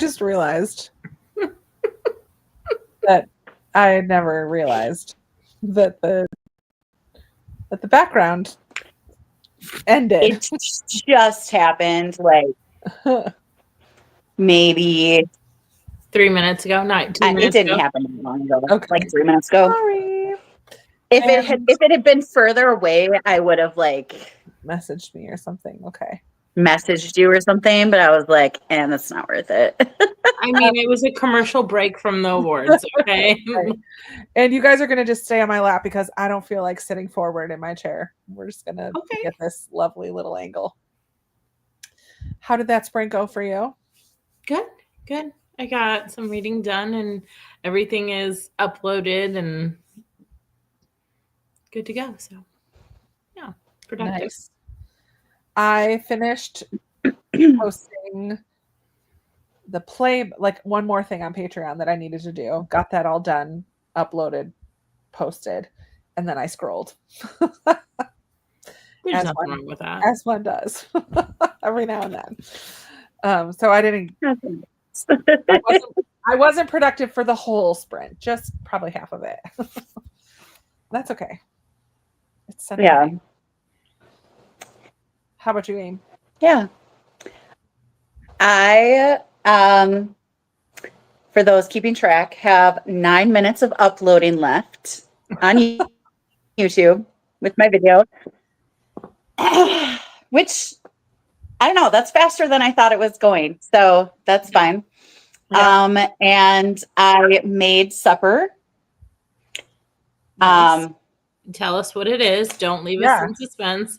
just realized that I had never realized that the background ended. It just happened like maybe 3 minutes ago, not 2 it minutes didn't ago. happen that long ago. Okay. Like 3 minutes ago. Sorry. If And- it had been further away, I would have like Messaged me or something. Okay. messaged you or something, but I was like, and that's not worth it. I mean, it was a commercial break from the awards, okay? Right. And you guys are going to just stay on my lap because I don't feel like sitting forward in my chair. We're just going to Okay. get this lovely little angle. How did that sprint go for you? Good, good. I got some reading done and everything is uploaded and good to go. So, yeah, productive. Nice. I finished posting the play, like one more thing on Patreon that I needed to do. Got that all done, uploaded, posted, and then I scrolled. There's As nothing one- wrong with that. As one does every now and then. So I didn't. I wasn't productive for the whole sprint, just probably half of it. That's okay. It's Sunday. Yeah. night. How about you, Aim? Yeah. I for those keeping track, have 9 minutes of uploading left on YouTube with my video. Which I don't know, that's faster than I thought it was going. So that's fine. Yeah. And I made supper. Nice. Tell us what it is. Don't leave Yeah. us in suspense.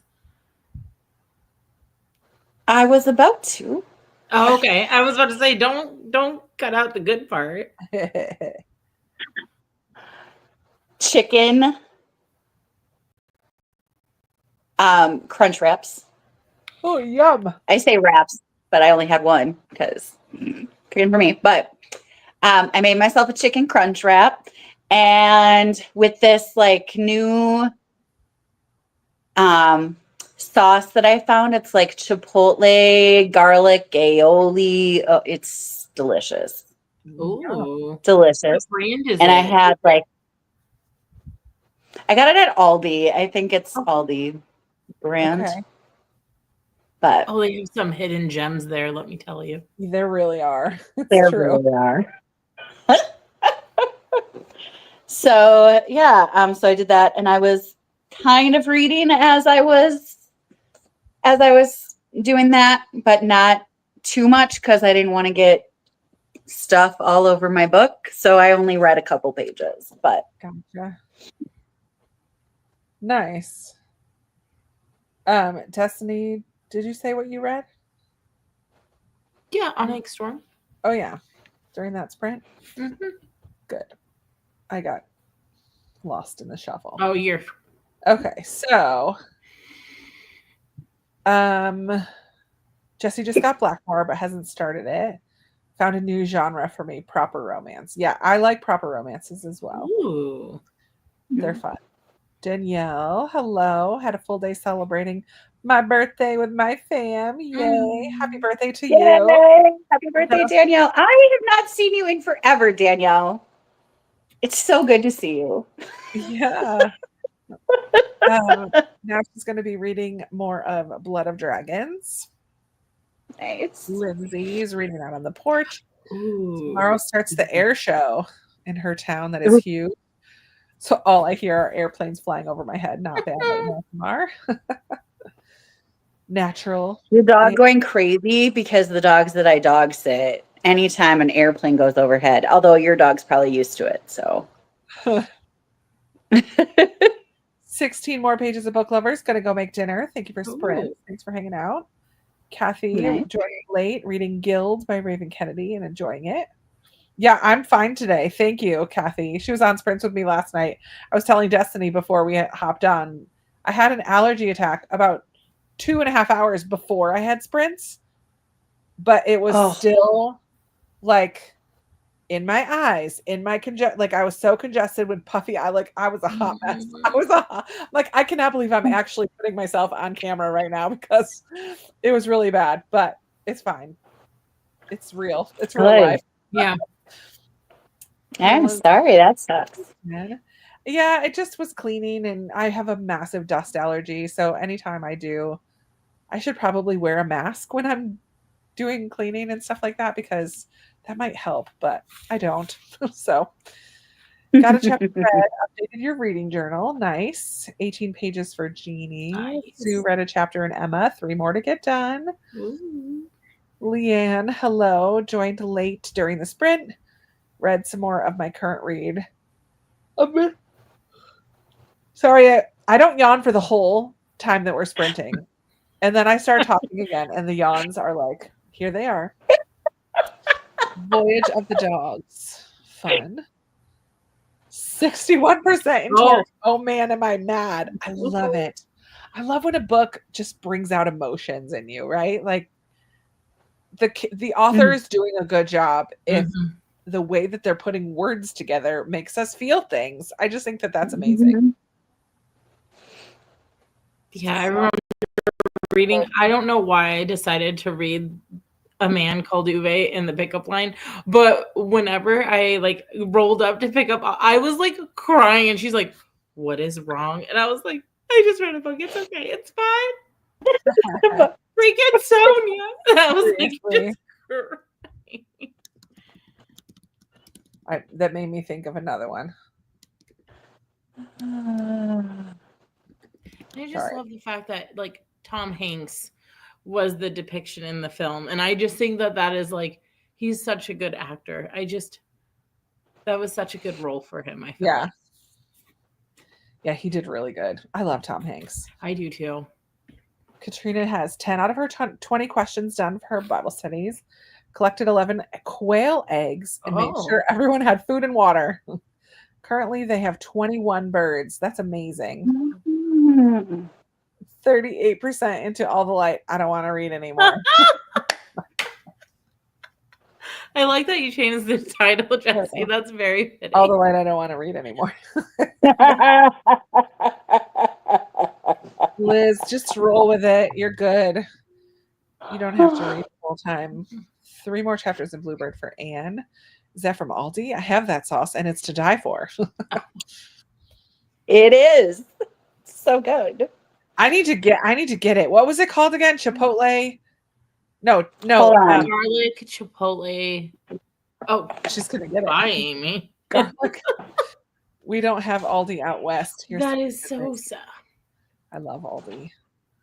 I was about to. Oh, okay. I was about to say, don't cut out the good part. Chicken crunch wraps. Oh, yum. I say wraps, but I only had one because cooking for me. But I made myself a chicken crunch wrap, and with this like new sauce that I found, it's like chipotle garlic aioli. Oh, it's delicious, Ooh. delicious. What brand is And it? I had like, I got it at Aldi. I think it's Aldi brand. Okay. But Oh, they have some hidden gems there, let me tell you. There really are. It's there true. really are. So yeah, so I did that, and I was kind of reading as I was doing that, but not too much because I didn't want to get stuff all over my book. So I only read a couple pages, but Gotcha. Nice. Destiny, did you say what you read? Yeah, Onyx Storm. Oh yeah. During that sprint? Mm-hmm. Good. I got lost in the shuffle. Oh, you're Okay, so Jesse just got Blackmore but hasn't started it. Found a new genre for me, proper romance. Yeah, I like proper romances as well. Ooh. They're fun. Danielle, hello. Had a full day celebrating my birthday with my fam. Yay. Happy birthday to you. yay! Happy birthday, Danielle. I have not seen you in forever, Danielle. It's so good to see you. Yeah. Now she's going to be reading more of Blood of Dragons. Nice. Lindsay's reading out on the porch. Ooh. Tomorrow starts the air show in her town that is huge. So all I hear are airplanes flying over my head. Not bad right now, Tamar. Natural. Your dog going crazy because the dogs that I dog sit, anytime an airplane goes overhead, although your dog's probably used to it, so. 16 more pages of Book Lovers. Gonna go make dinner. Thank you for Sprint. Ooh. Thanks for hanging out. Kathy, Nice. joining late, reading Guild by Raven Kennedy and enjoying it. Yeah, I'm fine today. Thank you, Kathy. She was on Sprints with me last night. I was telling Destiny before we hopped on, I had an allergy attack about 2.5 hours before I had Sprints, but it was still like in my eyes, in my like I was so congested with puffy eye, like I was a hot mess. I cannot believe I'm actually putting myself on camera right now because it was really bad, but it's fine. It's real. It's real Good. life. Yeah. I'm sorry, that sucks. Yeah, it just was cleaning, and I have a massive dust allergy. So anytime I do, I should probably wear a mask when I'm doing cleaning and stuff like that, because that might help, but I don't. So got a chapter read, updated your reading journal. Nice. 18 pages for Jeannie. Nice. Sue read a chapter in Emma. 3 more to get done. Ooh. Leanne, hello. Joined late during the sprint. Read some more of my current read. Sorry, I don't yawn for the whole time that we're sprinting. And then I start talking again, and the yawns are like, here they are. Voyage of the Dogs. Fun. 61% in Taurus. Oh man, am I mad. I love it. I love when a book just brings out emotions in you, right? Like the author is doing a good job if the way that they're putting words together makes us feel things. I just think that that's amazing. Yeah, I remember reading. I don't know why I decided to read A Man Called Uwe in the pickup line, but whenever I like rolled up to pick up, I was like crying, and she's like, "What is wrong?" And I was like, "I just read a book. It's okay. It's fine." Freaking Sonia. I was like, just that made me think of another one. I just love the fact that like Tom Hanks was the depiction in the film, and I just think that that is like he's such a good actor. That was such a good role for him. I feel like. Yeah, he did really good. I love Tom Hanks. I do too. Katrina has 10 out of her 20 questions done for her Bible studies, collected 11 quail eggs, and made sure everyone had food and water. Currently, they have 21 birds. That's amazing. 38% into All the Light. I don't want to read anymore. I like that you changed the title, Jessie. That's very fitting. All the Light. I don't want to read anymore. Liz, just roll with it. You're good. You don't have to read the whole time. 3 more chapters of Bluebird for Anne. Is that from Aldi? I have that sauce, and it's to die for. It is. So good. I need to get it. What was it called again? Chipotle? No. Garlic chipotle. Oh, she's gonna get it. Bye, Amy. Garlic. We don't have Aldi out west. That is so sad. I love Aldi.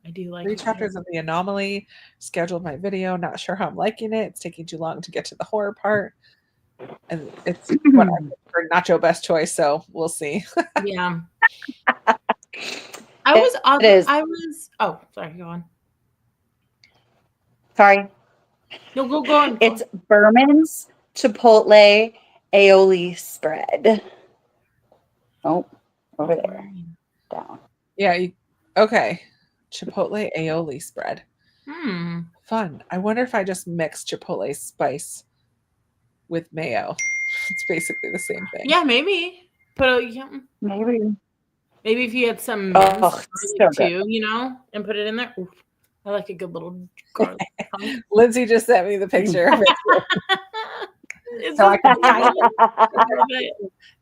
I do like 3 chapters of The Anomaly. Scheduled my video. Not sure how I'm liking it. It's taking too long to get to the horror part. And it's what I think for Nacho best choice, so we'll see. Yeah. Oh, sorry, go on. Sorry. No, go on. It's Berman's Chipotle aioli spread. Oh, over there. Down. Yeah. Okay. Chipotle aioli spread. Fun. I wonder if I just mix Chipotle spice with mayo. It's basically the same thing. Yeah, maybe. But maybe if you had some garlic too, and put it in there. Oof, I like a good little garlic. Lindsay just sent me the picture of it. So I can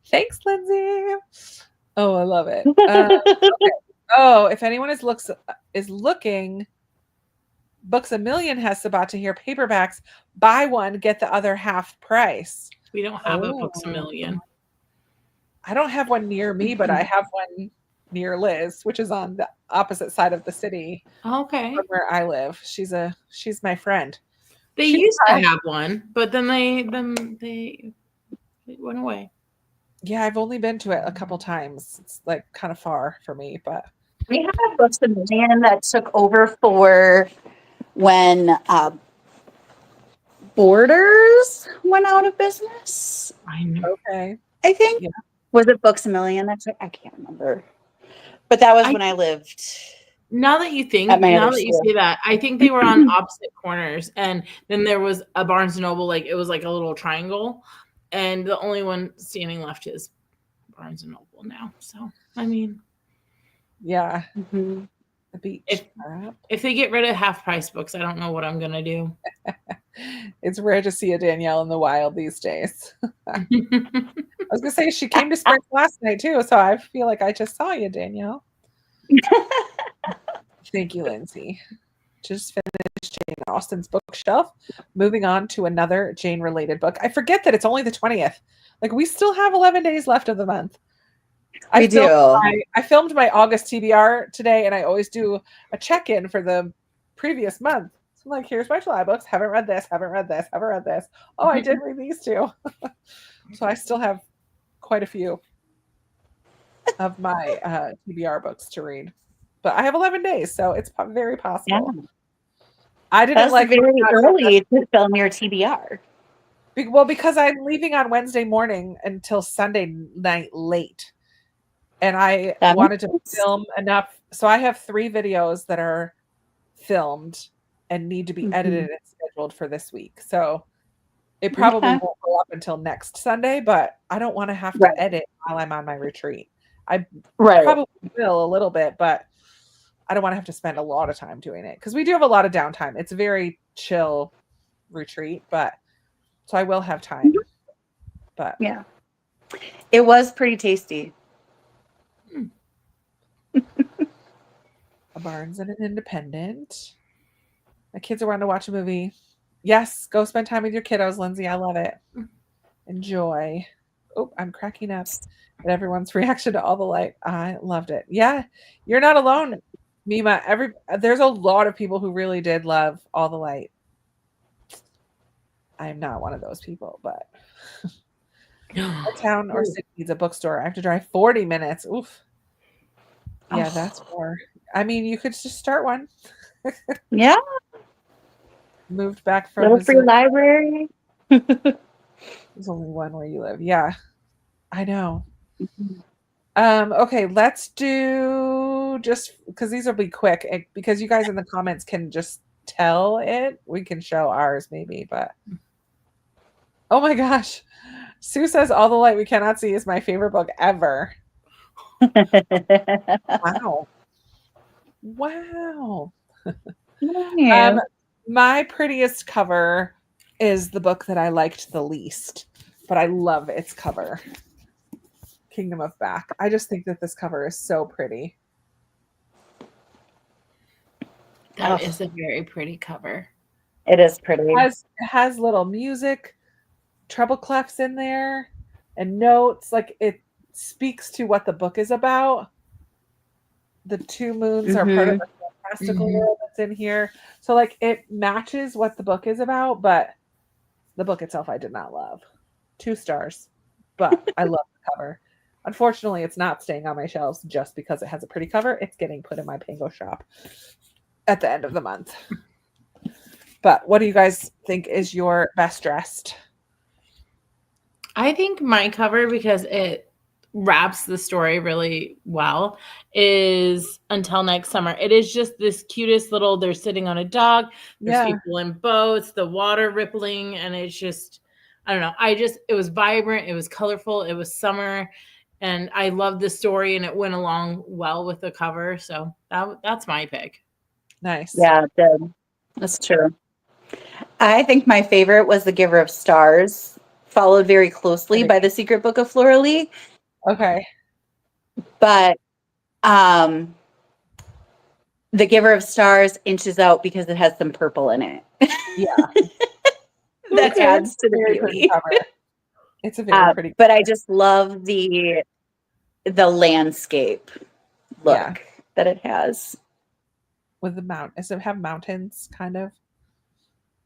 Thanks, Lindsay. Oh, I love it. Okay. Oh, if anyone is looking, Books A Million has Sabata here paperbacks. Buy one, get the other half price. We don't have a Books A Million. I don't have one near me, but I have one near Liz, which is on the opposite side of the city. Okay. From where I live. She's my friend. They used to have one, but then they went away. Yeah, I've only been to it a couple times. It's like kind of far for me, but we have a Books A Million that took over for when Borders went out of business. I know. Okay. I think. Yeah. Was it Books A Million? I can't remember. But that was when I lived. Now that you say that, I think they were on opposite corners, and then there was a Barnes & Noble, it was like a little triangle, and the only one standing left is Barnes & Noble now. So, I mean. Yeah. The beach. If they get rid of half price books, I don't know what I'm going to do. It's rare to see a Danielle in the wild these days. I was gonna say she came to Spring last night too, so I feel like I just saw you, Danielle. Thank you, Lindsay. Just finished Jane Austen's bookshelf. Moving on to another Jane-related book. I forget that it's only the 20th. Like we still have 11 days left of the month. We do. I filmed my August TBR today, and I always do a check-in for the previous month. So I'm like, here's my July books. Haven't read this. Haven't read this. Haven't read this. Oh, I did read these two. So I still have quite a few of my TBR books to read. But I have 11 days, so it's very possible. Yeah. I didn't That's very early to film your TBR. Well, because I'm leaving on Wednesday morning until Sunday night late. And I wanted to film enough. So I have 3 videos that are filmed and need to be edited and scheduled for this week. So it probably won't go up until next Sunday, but I don't want to have to edit while I'm on my retreat. I probably will a little bit, but I don't want to have to spend a lot of time doing it because we do have a lot of downtime. It's a very chill retreat, but so I will have time. But yeah, it was pretty tasty. A Barnes and an Independent. My kids are wanting to watch a movie. Yes, go spend time with your kiddos, Lindsay. I love it. Enjoy. Oh, I'm cracking up at everyone's reaction to All the Light. I loved it. Yeah, you're not alone, Mima. There's a lot of people who really did love All the Light. I'm not one of those people, but a town or city needs a bookstore. I have to drive 40 minutes. Oof. Yeah, that's more. I mean, you could just start one. Yeah. Moved back from little free library. There's only one where you live. Yeah, I know. Okay, let's do just because these will be quick because you guys in the comments can just tell it. We can show ours maybe, but oh my gosh. Sue says All the Light We Cannot See is my favorite book ever. Wow. Wow. My prettiest cover is the book that I liked the least, but I love its cover. Kingdom of Back. I just think that this cover is so pretty. That is a very pretty cover. It is pretty. It has little music, treble clefs in there, and notes. Like it speaks to what the book is about. The 2 moons are part of the fantastical world that's in here. So like it matches what the book is about, but the book itself I did not love. 2 stars. But I love the cover. Unfortunately, it's not staying on my shelves just because it has a pretty cover. It's getting put in my Pango shop at the end of the month. But what do you guys think is your best dressed? I think my cover, because it wraps the story really well, is Until Next Summer. It is just this cutest little, they're sitting on a dock, there's people in boats, the water rippling, and it's just, I don't know. It was vibrant, it was colorful, it was summer, and I loved the story, and it went along well with the cover. So that's my pick. Nice. Yeah, it did. That's true. I think my favorite was The Giver of Stars, followed very closely by The Secret Book of Flora Lee. Okay. But The Giver of Stars inches out because it has some purple in it. Yeah. That adds to the beauty. It's a very pretty cover. But I just love the landscape look that it has. With the does it have mountains kind of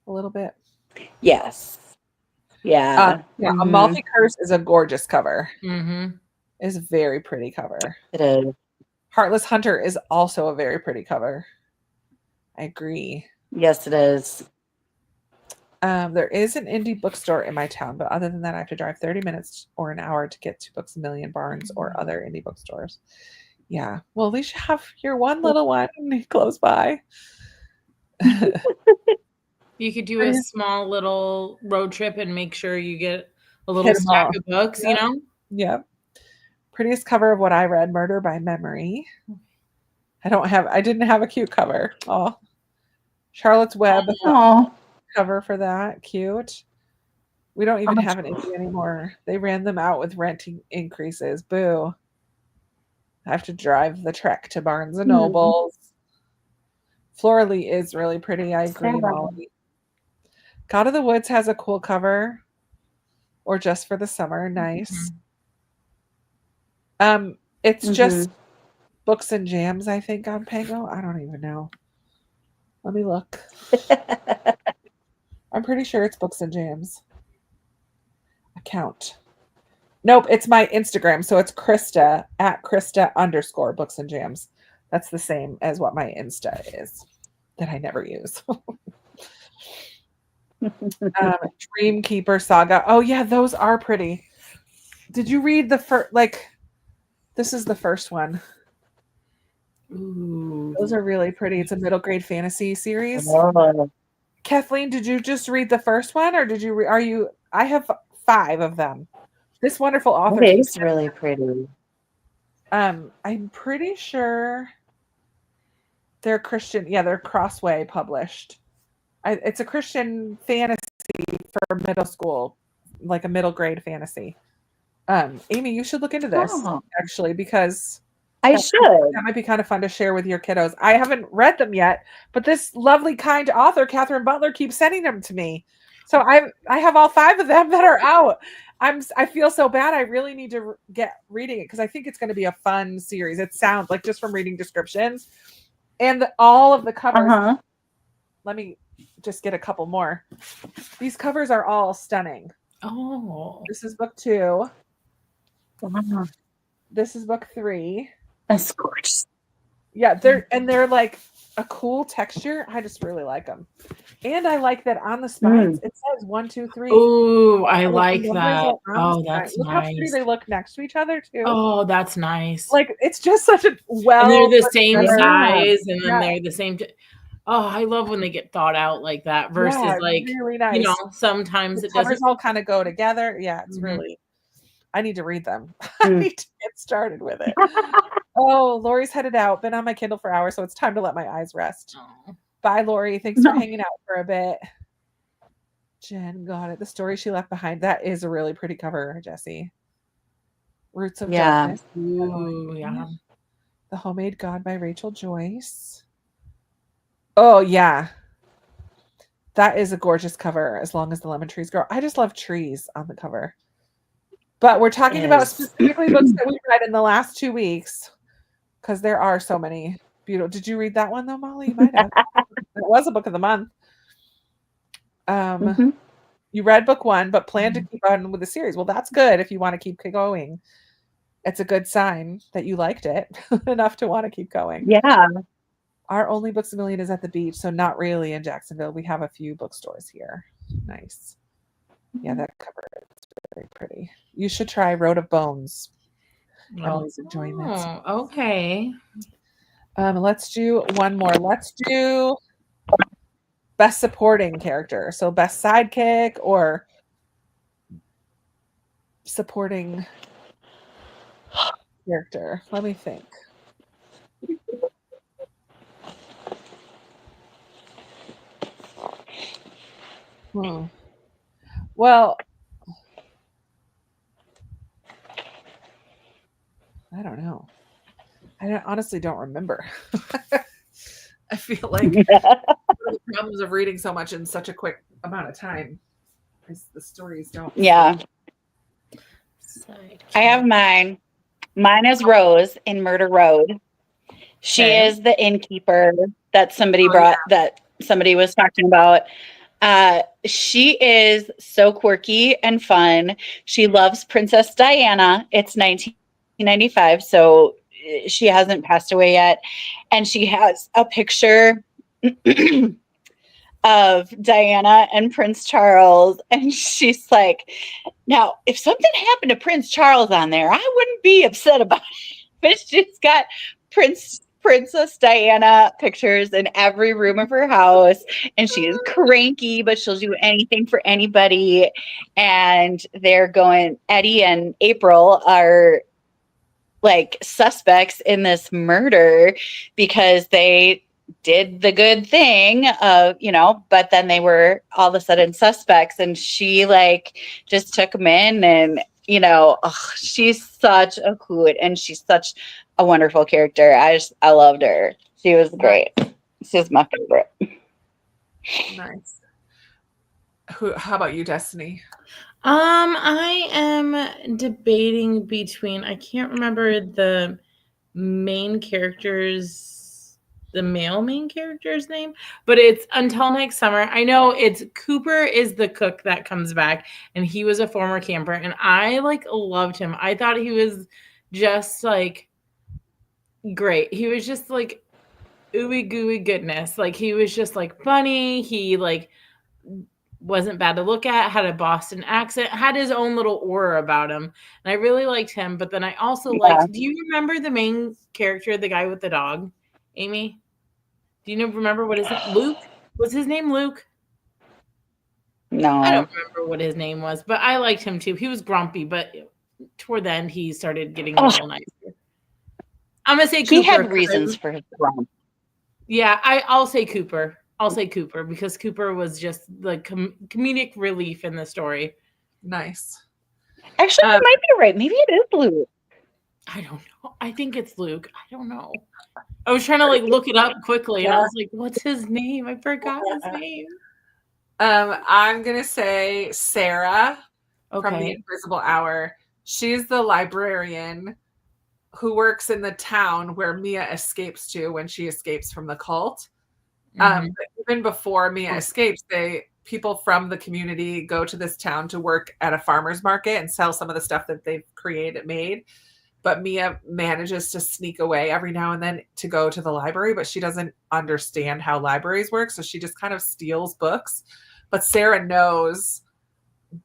a little bit? Yes. Yeah. Amalfi Curse is a gorgeous cover. It's a very pretty cover. It is. Heartless Hunter is also a very pretty cover. I agree. Yes, it is. There is an indie bookstore in my town, but other than that, I have to drive 30 minutes or an hour to get to Books A Million, Barnes, or other indie bookstores. Yeah. Well, at least you have your one little one close by. You could do a small little road trip and make sure you get a little stack of books, you know? Yep. Prettiest cover of what I read, Murder by Memory. I didn't have a cute cover. Oh, Charlotte's Web. Oh. cover for that. Cute. We don't even have an indie anymore. They ran them out with renting increases. Boo. I have to drive the trek to Barnes and Nobles. Florally is really pretty. I agree, Molly. God of the Woods has a cool cover. Or Just for the Summer. Nice. It's just Books and Jams, I think, on Pango. I don't even know. Let me look. I'm pretty sure it's Books and Jams. Account. Nope, it's my Instagram. So it's Krista at Krista _ Books and Jams. That's the same as what my Insta is that I never use. Dreamkeeper Saga. Oh yeah, those are pretty. Did you read the first? Like, this is the first one. Ooh. Those are really pretty. It's a middle grade fantasy series. Oh. Kathleen, did you just read the first one, or did you? Are you? I have 5 of them. This wonderful author. It's really pretty. I'm pretty sure they're Christian. Yeah, they're Crossway published. It's a Christian fantasy for middle school, like a middle grade fantasy. Amy, you should look into this actually, because I should. That might be kind of fun to share with your kiddos. I haven't read them yet, but this lovely, kind author, Catherine Butler, keeps sending them to me. So I have all 5 of them that are out. I feel so bad. I really need to get reading it because I think it's going to be a fun series. It sounds like, just from reading descriptions and all of the covers. Let me just get a couple more. These covers are all stunning. Oh, this is book 2. This is book 3. That's gorgeous. Yeah, they're like a cool texture. I just really like them. And I like that on the spines it says 1, 2, 3. Oh, I like that. Oh, that's look nice. how pretty they look next to each other too. Oh, that's nice. Like, it's just such a and they're the same size, and then Yeah. they're the same. Oh, I love when they get thought out like that versus like, really nice. you know, sometimes The it covers doesn't. all kind of go together. Yeah, it's really. I need to read them. I need to get started with it. Oh, Lori's headed out. Been on my Kindle for hours, so it's time to let my eyes rest. Oh. Bye, Lori. Thanks for hanging out for a bit. Jen got it. The Story She Left Behind. That is a really pretty cover, Jessie. Roots of Darkness. Ooh, yeah. The Homemade God by Rachel Joyce. Oh, yeah. That is a gorgeous cover, As Long as the Lemon Trees Grow. I just love trees on the cover. But we're talking about specifically books that we read in the last 2 weeks, because there are so many beautiful. Did you read that one though, Molly? You might have. It was a book of the month. You read book 1, but plan to keep on with the series. Well, that's good if you want to keep going. It's a good sign that you liked it enough to want to keep going. Yeah. Our only Books a Million is at the beach, so not really in Jacksonville. We have a few bookstores here. Nice. Yeah, that cover is very pretty. You should try Road of Bones. Emily's enjoying this. Okay. Let's do one more. Let's do best supporting character. So best sidekick or supporting character. Let me think. Well, I don't know. I honestly don't remember. I feel like one of the problems of reading so much in such a quick amount of time is the stories don't. Yeah. I have mine. Mine is Rose in Murder Road. She is the innkeeper that somebody that somebody was talking about. She is so quirky and fun. She loves Princess Diana. It's 1995, so she hasn't passed away yet. And she has a picture of Diana and Prince Charles. And she's like, now, if something happened to Prince Charles on there, I wouldn't be upset about it. But she's got Princess Diana pictures in every room of her house, and she's cranky, but she'll do anything for anybody. And they're going, Eddie and April are like suspects in this murder because they did the good thing, but then they were all of a sudden suspects, and she like just took them in, and she's such a hoot, and she's such a wonderful character. I loved her. She was great. She was my favorite. Nice. How about you, Destiny? I am debating between, I can't remember the male main character's name, but it's Until Next Summer. I know it's Cooper is the cook that comes back, and he was a former camper, and I like loved him. I thought he was just like great. He was just like ooey gooey goodness. Like he was just like funny. He like wasn't bad to look at, had a Boston accent, had his own little aura about him. And I really liked him. But then I also liked, do you remember the main character, the guy with the dog? Amy? Do you remember what his name? Luke? Was his name Luke? No. I don't remember what his name was, but I liked him too. He was grumpy, but toward the end he started getting a little nicer. I'm gonna say Cooper. He had reasons for his grump. Yeah, I'll say Cooper. I'll say Cooper because Cooper was just the comedic relief in the story. Nice. Actually, you might be right. Maybe it is Luke. I don't know. I think it's Luke. I don't know. I was trying to like look it up quickly, and I was like, "What's his name? I forgot his name." I'm gonna say Sarah from The Invisible Hour. She's the librarian who works in the town where Mia escapes to when she escapes from the cult. But even before Mia escapes, people from the community go to this town to work at a farmer's market and sell some of the stuff that they've made. But Mia manages to sneak away every now and then to go to the library, but she doesn't understand how libraries work. So she just kind of steals books. But Sarah knows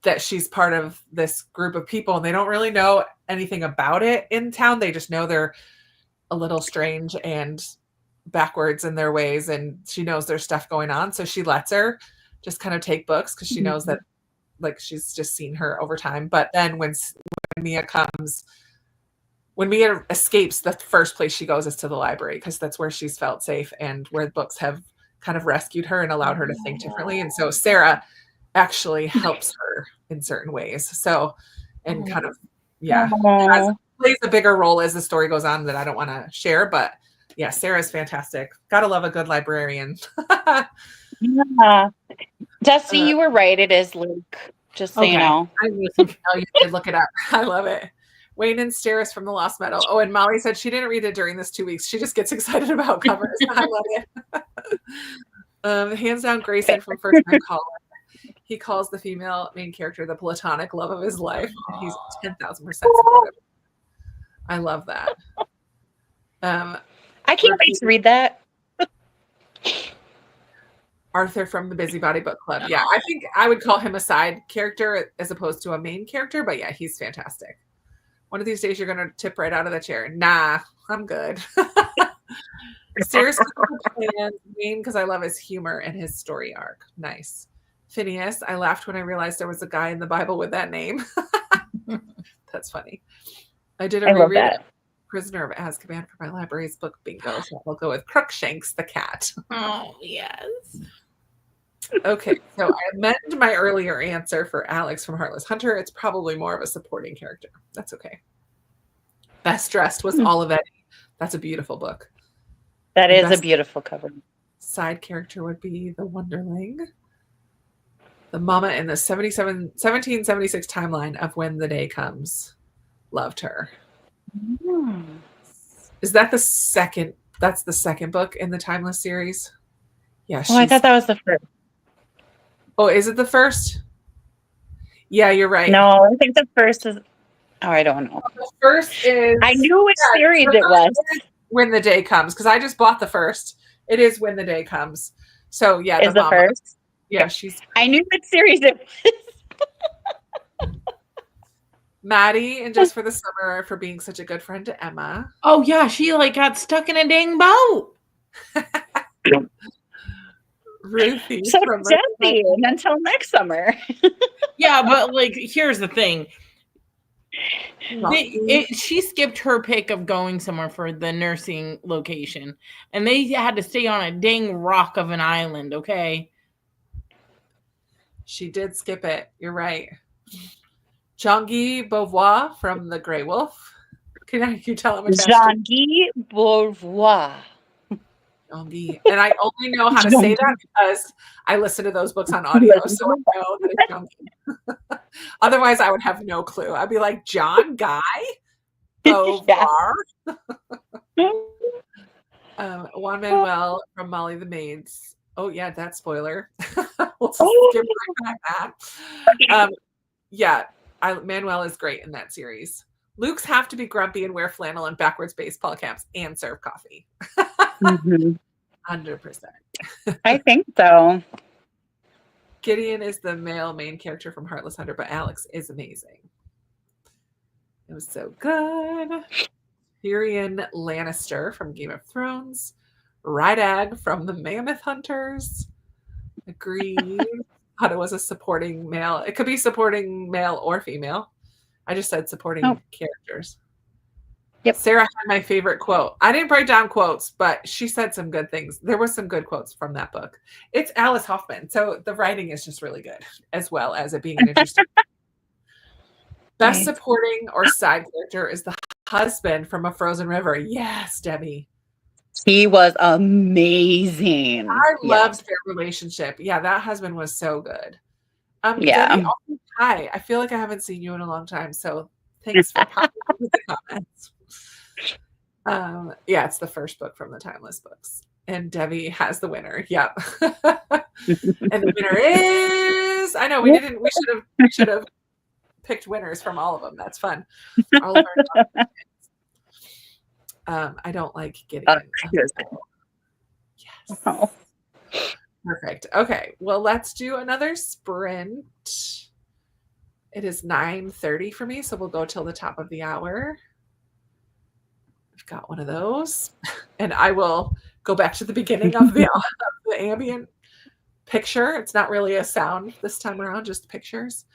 that she's part of this group of people, and they don't really know anything about it in town. They just know they're a little strange and backwards in their ways, and she knows there's stuff going on. So she lets her just kind of take books because she knows that like she's just seen her over time. But then when Mia escapes, the first place she goes is to the library because that's where she's felt safe and where books have kind of rescued her and allowed her to think differently. And so Sarah actually helps her in certain ways. So, and kind of, plays a bigger role as the story goes on that I don't want to share. But yeah, Sarah's fantastic. Gotta love a good librarian. Yeah. Dusty, you were right. It is Luke. Just so you know. You did look it up. I love it. Wayne and Steris from The Lost Meadow. Oh, and Molly said she didn't read it during this 2 weeks. She just gets excited about covers. I love it. Hands down, Grayson from First Time Caller. He calls the female main character the platonic love of his life. And he's 10,000% supportive. I love that. I can't wait to read that. Arthur from the Busybody Book Club. Yeah, I think I would call him a side character as opposed to a main character. But yeah, he's fantastic. One of these days you're going to tip right out of the chair. Nah, I'm good. Seriously, Wayne, because I love his humor and his story arc. Nice. Phineas, I laughed when I realized there was a guy in the Bible with that name. That's funny. I did a reread of Prisoner of Azkaban for my library's book bingo, so I'll go with Crookshanks the cat. Oh, yes. Okay, so I amend my earlier answer for Alex from Heartless Hunter. It's probably more of a supporting character. That's okay. Best Dressed was Olivetti. That's a beautiful book. That is a beautiful cover. Side character would be the Wonderling. The mama in the 1776 timeline of When the Day Comes. Loved her. Is that the second? That's the second book in the Timeless series? Yeah. Oh, I thought that was the first. Oh, is it the first? Yeah, you're right. No, I think the first is. Oh, I don't know. The first is. I knew which series it was. When the Day Comes, because I just bought the first. It is When the Day Comes. So yeah, is the first. Yeah, she's. I knew which series it was. Maddie and Just for the Summer for being such a good friend to Emma. Oh yeah, she like got stuck in a dang boat. Ruthie. So Jesse, and Until Next Summer. Yeah, but like here's the thing. She skipped her pick of going somewhere for the nursing location, and they had to stay on a dang rock of an island. Okay, She did skip it. You're right. Jean-Guy Beauvoir from The Grey Wolf. Can you tell him? Jean-Guy Beauvoir. Jean-Guy. And I only know how to say that because I listen to those books on audio, so I know that it's Jean-Guy. Otherwise, I would have no clue. I'd be like, John Guy Beauvoir. Juan Manuel from Molly the Maids. Oh yeah, that spoiler. We'll just skip right back that. Yeah, Manuel is great in that series. Luke's have to be grumpy and wear flannel and backwards baseball caps and serve coffee. 100%. I think so. Gideon is the male main character from Heartless Hunter, but Alex is amazing. It was so good. Tyrion Lannister from Game of Thrones. Rydag from the Mammoth Hunters. Agreed. Thought it was a supporting male. It could be supporting male or female. I just said supporting characters. Yep. Sarah had my favorite quote. I didn't break down quotes, but she said some good things. There were some good quotes from that book. It's Alice Hoffman, so the writing is just really good, as well as it being an interesting. Best supporting or side character is the husband from A Frozen River. Yes, Debbie. He was amazing. I loved their relationship. Yeah, that husband was so good. Yeah. Debbie, hi. I feel like I haven't seen you in a long time, so thanks for popping in the comments. Yeah, it's the first book from the Timeless books. And Debbie has the winner. Yep. And the winner is we should have picked winners from all of them. That's fun. All of our I don't like getting yes. Oh. Perfect. Okay. Well, let's do another sprint. It is 9:30 for me, so we'll go till the top of the hour. I've got one of those. And I will go back to the beginning of the ambient picture. It's not really a sound this time around, just pictures.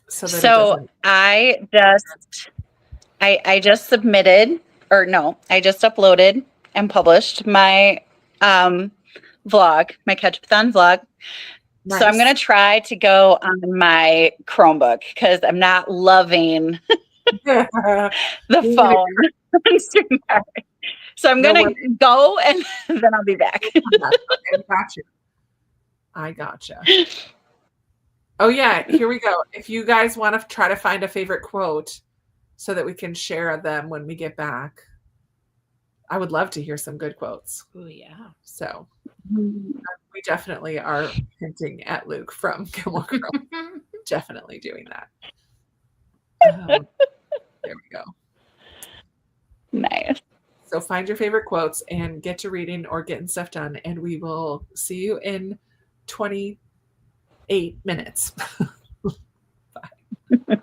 So I just submitted, or no, I just uploaded and published my vlog, my Ketchupathon vlog. Nice. So I'm going to try to go on my Chromebook because I'm not loving the phone. So I'm going to go and then I'll be back. Okay, I gotcha. Oh yeah, here we go. If you guys want to try to find a favorite quote so that we can share them when we get back, I would love to hear some good quotes. Oh yeah. So we definitely are hinting at Luke from Gilmore Girls. Definitely doing that. There we go. Nice. So find your favorite quotes and get to reading or getting stuff done, and we will see you in 28 minutes. Bye.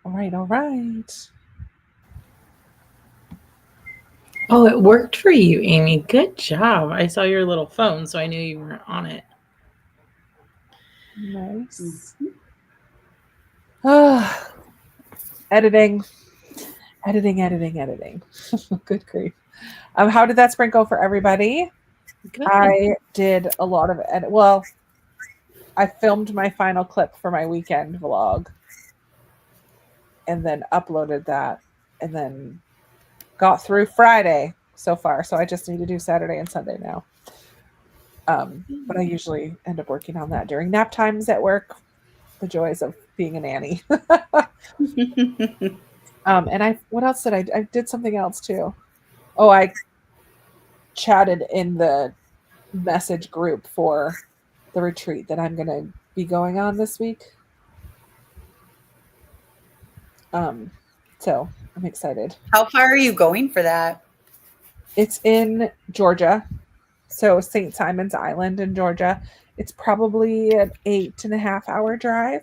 All right. Oh, it worked for you, Amy. Good job. I saw your little phone, so I knew you were on it. Nice. Oh, editing. Good grief. How did that sprint go for everybody? Good. I did a lot of edit. Well, I filmed my final clip for my weekend vlog and then uploaded that and then got through Friday so far. So I just need to do Saturday and Sunday now. But I usually end up working on that during nap times at work. The joys of being a nanny. And what else did I did something else too. Oh, I chatted in the message group for the retreat that I'm going to be going on this week. So I'm excited. How far are you going for that? It's in Georgia. So St. Simon's Island in Georgia. It's probably an 8.5 hour drive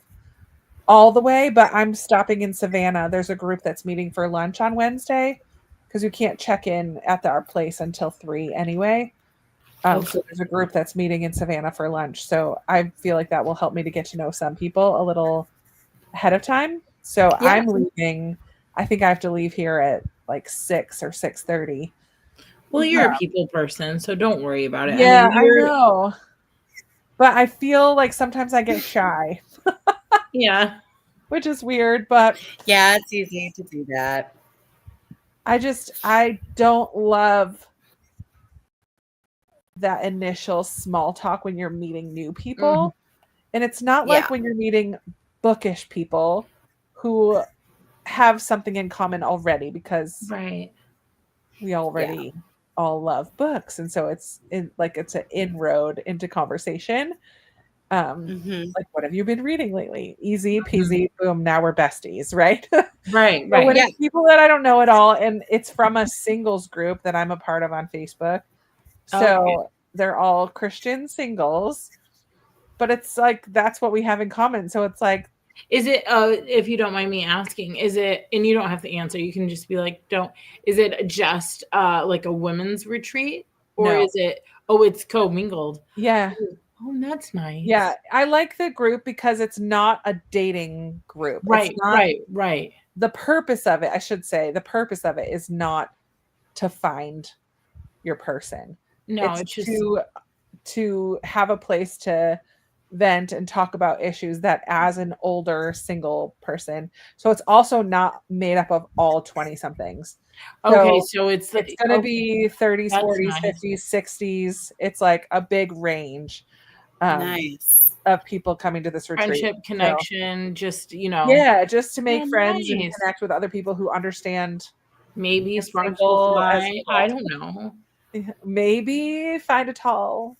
all the way, but I'm stopping in Savannah. There's a group that's meeting for lunch on Wednesday because you can't check in at our place until 3 anyway. So there's a group that's meeting in Savannah for lunch. So I feel like that will help me to get to know some people a little ahead of time. So Yeah. I'm leaving. I think I have to leave here at like 6 or 6:30. Well, you're a people person, so don't worry about it. Yeah, I mean, I know. But I feel like sometimes I get shy. Yeah. Which is weird, but yeah, it's easy to do that. I don't love that initial small talk when you're meeting new people. Mm-hmm. And it's not like when you're meeting bookish people who have something in common already because we already all love books. And so it's an inroad into conversation. Like, what have you been reading lately? Easy peasy, boom, now we're besties, right? Right. But when it's people that I don't know at all, and it's from a singles group that I'm a part of on Facebook. So they're all Christian singles, but it's like, that's what we have in common. So it's like, is it, if you don't mind me asking, is it, and you don't have to answer, you can just be like, is it just like a women's retreat? Or is it, it's co-mingled? Yeah. Oh, that's nice. Yeah. I like the group because it's not a dating group. Right, it's not, right. The purpose of it, I should say, the purpose of it is not to find your person. No, it's just to have a place to vent and talk about issues that as an older single person. So it's also not made up of all 20 somethings. So it's going to be 30s, 40s, 50s, 60s. It's like a big range of people coming to this retreat. Friendship, connection, just, Yeah, just to make friends and connect with other people who understand. Maybe sparks will fly. I don't know. Maybe find a tall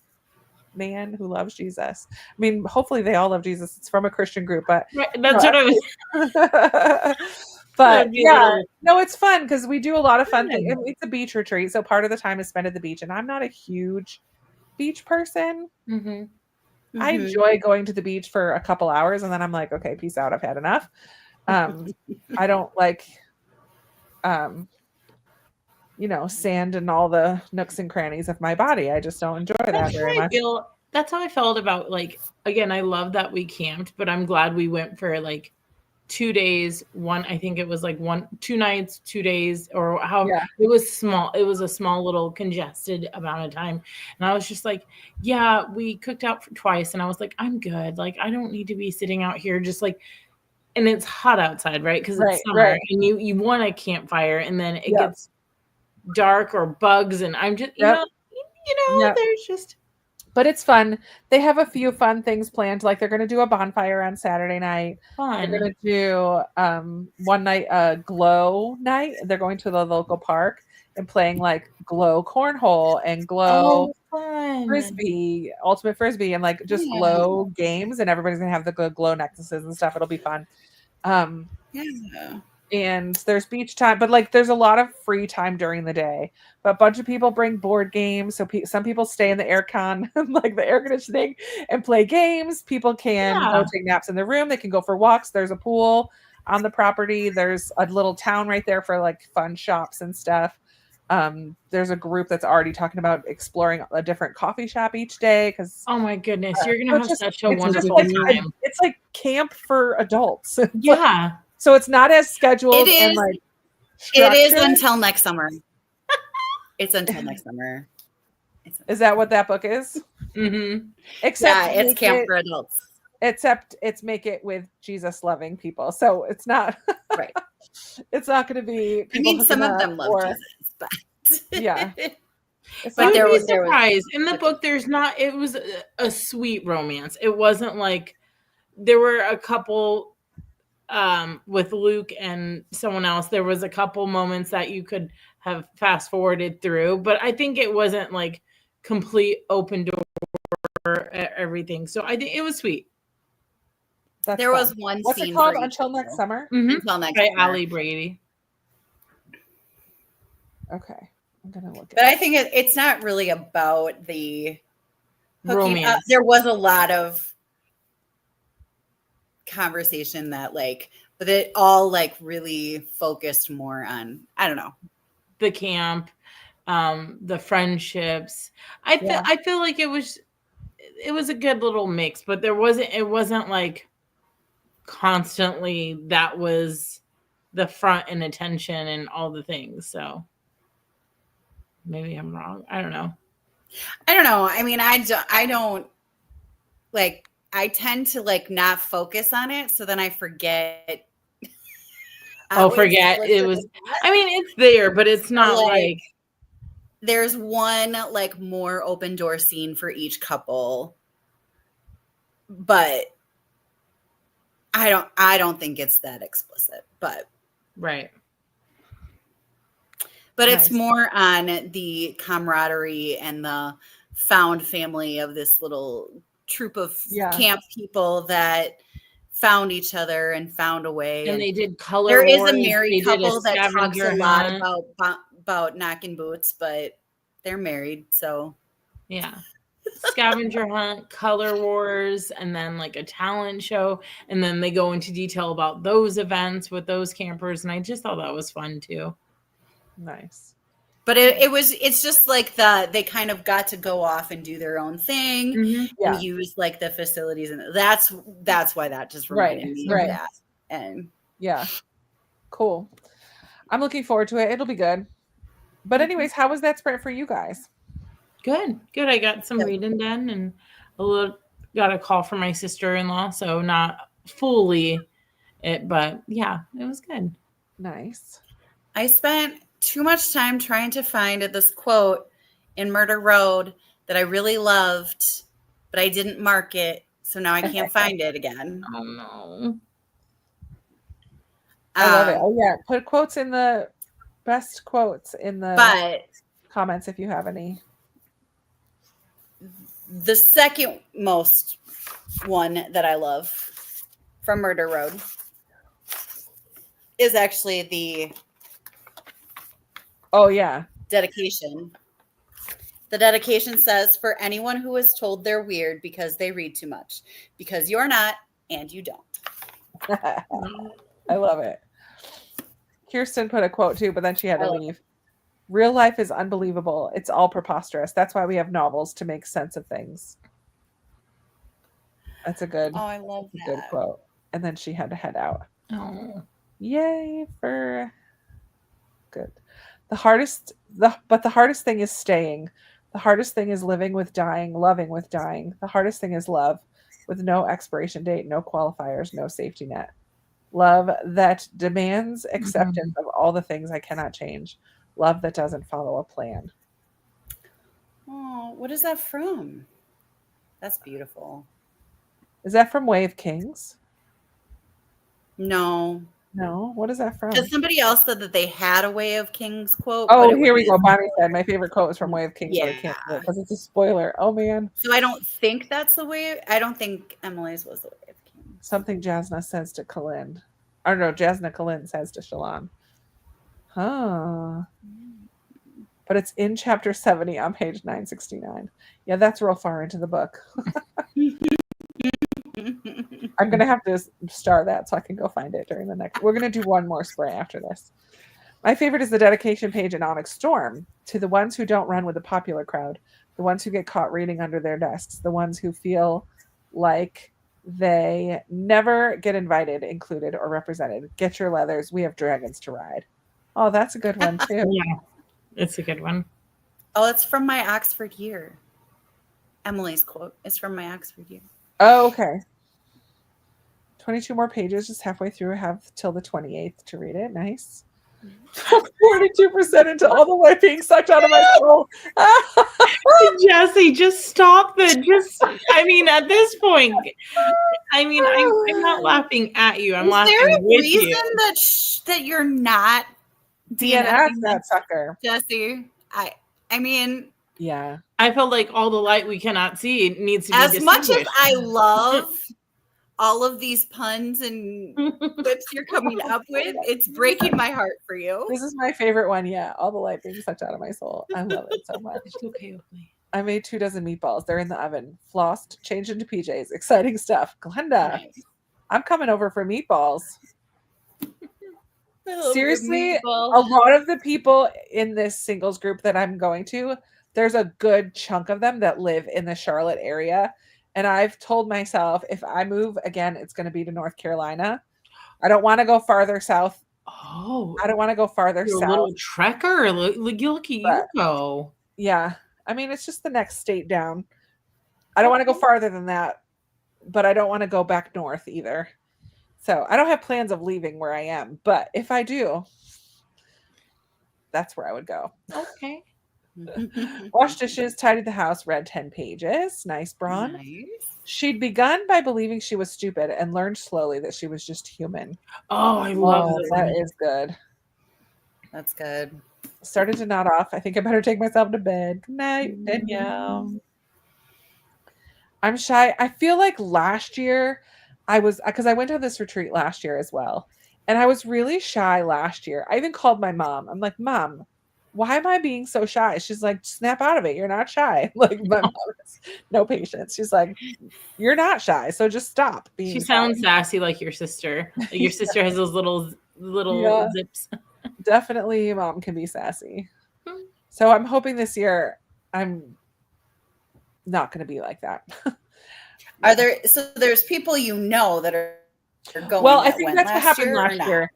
man who loves Jesus. I mean, hopefully they all love Jesus. It's from a Christian group, but that's what I was. But yeah, no, it's fun because we do a lot of fun things. It's a beach retreat, so part of the time is spent at the beach, and I'm not a huge beach person. I enjoy going to the beach for a couple hours, and then I'm like, okay, peace out. I've had enough. I don't like, sand in all the nooks and crannies of my body. I just don't enjoy that very much. That's how I felt about, like, again, I love that we camped, but I'm glad we went for like 2 days. I think it was like 2 nights, 2 days, or how it was small. It was a small little congested amount of time. And I was just like, yeah, we cooked out for twice. And I was like, I'm good. Like, I don't need to be sitting out here just like, and it's hot outside, right? Because it's summer and you want a campfire, and then it gets dark or bugs. And I'm just, there's just. But it's fun. They have a few fun things planned. Like, they're going to do a bonfire on Saturday night. Fun. They're going to do one night a glow night. They're going to the local park and playing like glow cornhole and glow frisbee, ultimate frisbee, and like just glow games. And everybody's going to have the glow necklaces and stuff. It'll be fun. And there's beach time, but like there's a lot of free time during the day. But a bunch of people bring board games, so some people stay in the aircon, like the air conditioning, and play games. People can go take naps in the room. They can go for walks. There's a pool. on the property. There's a little town right there for like fun shops and stuff. There's a group that's already talking about exploring a different coffee shop each day because Oh my goodness, you're so gonna it's have just such a it's just wonderful like time. it's like camp for adults. It's like- Yeah. so it's not as scheduled It and is. like It is structured. until next summer. It's until next summer. Is that what that book is? Mm-hmm. Except Yeah, it's make camp it- for adults. except it's make it with Jesus loving people. So it's not Right. it's not going to be I people mean, some hooking of them up love or- Jesus, but Yeah. It's But not- there You'd be was- surprised. In the like- book, there's not. It was a sweet romance. It wasn't like there were a couple with Luke and someone else. There was a couple moments that you could have fast forwarded through, but I think it wasn't like complete open door everything. So I think it was sweet. that's there was fun. one What's scene it called? for each Until next couple. summer. Mhm. Until next By summer. Allie Brady. Okay, I'm gonna look. But at I think it's not really about the hooking up. Romance. There was a lot of conversation that but it all really focused more on, I don't know. The camp, the friendships. I feel like it was a good little mix, but it wasn't like constantly that was the front and attention and all the things. So maybe I'm wrong. I don't know. I mean, I don't I tend to not focus on it, so then I forget. Forget it was. I mean, it's there, but it's not like there's one more open door scene for each couple, but I don't think it's that explicit, but right. But Nice. it's more on the camaraderie and the found family of this little troop of camp people that found each other and found a way. And they did color. There is wars. a married They did couple that talks scavenger a lot hunt. about knocking boots, but they're married, so Yeah. Scavenger hunt, color wars, and then like a talent show. And then they go into detail about those events with those campers. And I just thought that was fun too. Nice. But it's just they kind of got to go off and do their own thing and use the facilities, and that's why that just reminded me of that. And yeah, cool. I'm looking forward to it. It'll be good. But anyways, how was that sprint for you guys? Good. I got some reading done and got a call from my sister-in-law, so not fully it, but yeah, it was good. Nice. I spent too much time trying to find this quote in Murder Road that I really loved, but I didn't mark it, so now I can't find it again. Oh no. I love it. Oh yeah, put quotes in the best quotes in the comments if you have any. The second most one that I love from Murder Road is actually the dedication. The dedication says, "For anyone who is told they're weird because they read too much, because you're not and you don't." I love it. Kirsten put a quote too, but then she had to leave. Real life is unbelievable. It's all preposterous. That's why we have novels, to make sense of things. That's a good. Oh, I love that. Good quote. And then she had to head out. Oh. Yay for good. The hardest thing is staying. The hardest thing is living with dying, loving with dying. The hardest thing is love, with no expiration date, no qualifiers, no safety net. Love that demands acceptance of all the things I cannot change. Love that doesn't follow a plan. Oh, what is that from? That's beautiful. Is that from Way of Kings? No. What is that from? Because somebody else said that they had a Way of Kings quote. Oh, here we go. Bonnie said my favorite quote was from Way of Kings, but I can't do it because it's a spoiler. Oh man. So I don't think that's the way. I don't think Emily's was the Way of Kings. Something Jasna says to Kalin. Or no, Jasna Kalin says to Shalon. Huh. But it's in chapter 70 on page 969. Yeah, that's real far into the book. I'm going to have to star that so I can go find it during the next. We're going to do one more spray after this. My favorite is the dedication page in Onyx Storm to the ones who don't run with the popular crowd, the ones who get caught reading under their desks, the ones who feel like they never get invited, included, or represented. Get your leathers. We have dragons to ride. Oh, that's a good one, too. Yeah, it's a good one. Oh, it's from my Oxford year. Emily's quote is from my Oxford year. Oh, okay. 22 more pages, just halfway through. I have till the 28th to read it. Nice. 42% into all the light being sucked out of my soul. Jesse, just stop it. I mean, at this point, I mean, I'm not laughing at you. I'm laughing there a with reason you. that you're not DNF that sucker, Jesse? I mean, yeah. I felt like all the light we cannot see needs to be as much as distinguished. I love all of these puns and quips you're coming up with, it's breaking my heart for you. This is my favorite one. Yeah, all the light being sucked out of my soul. I love it so much. It's okay with me. I made 24 meatballs. They're in the oven. Flossed, changed into PJs. Exciting stuff. Glenda, Nice. I'm coming over for meatballs. Seriously, meatball. a lot of the people in this singles group that I'm going to, there's a good chunk of them that live in the Charlotte area. And I've told myself if I move again, it's going to be to North Carolina. I don't want to go farther south. Oh, I don't want to go farther you're south. a little trekker. Look at you go. Yeah. I mean, it's just the next state down. I don't want to go farther than that, but I don't want to go back north either. So I don't have plans of leaving where I am, but if I do, that's where I would go. Okay. Wash dishes, tidied the house, read 10 pages. Nice, Braun. Nice. She'd begun by believing she was stupid and learned slowly that she was just human. Oh, I love that is good. That's good. Started to nod off. I think I better take myself to bed. Good night, Danielle. I'm shy. I feel like last year because I went on this retreat last year as well. And I was really shy last year. I even called my mom. I'm like, Mom, why am I being so shy? She's like, snap out of it. You're not shy. Like, my mom has no patience. She's like, you're not shy. So just stop being She shy. sounds sassy like your sister. Like your sister has those little zips. Definitely mom can be sassy. So I'm hoping this year I'm not going to be like that. There's people that are going. Well, I think that's what happened last year.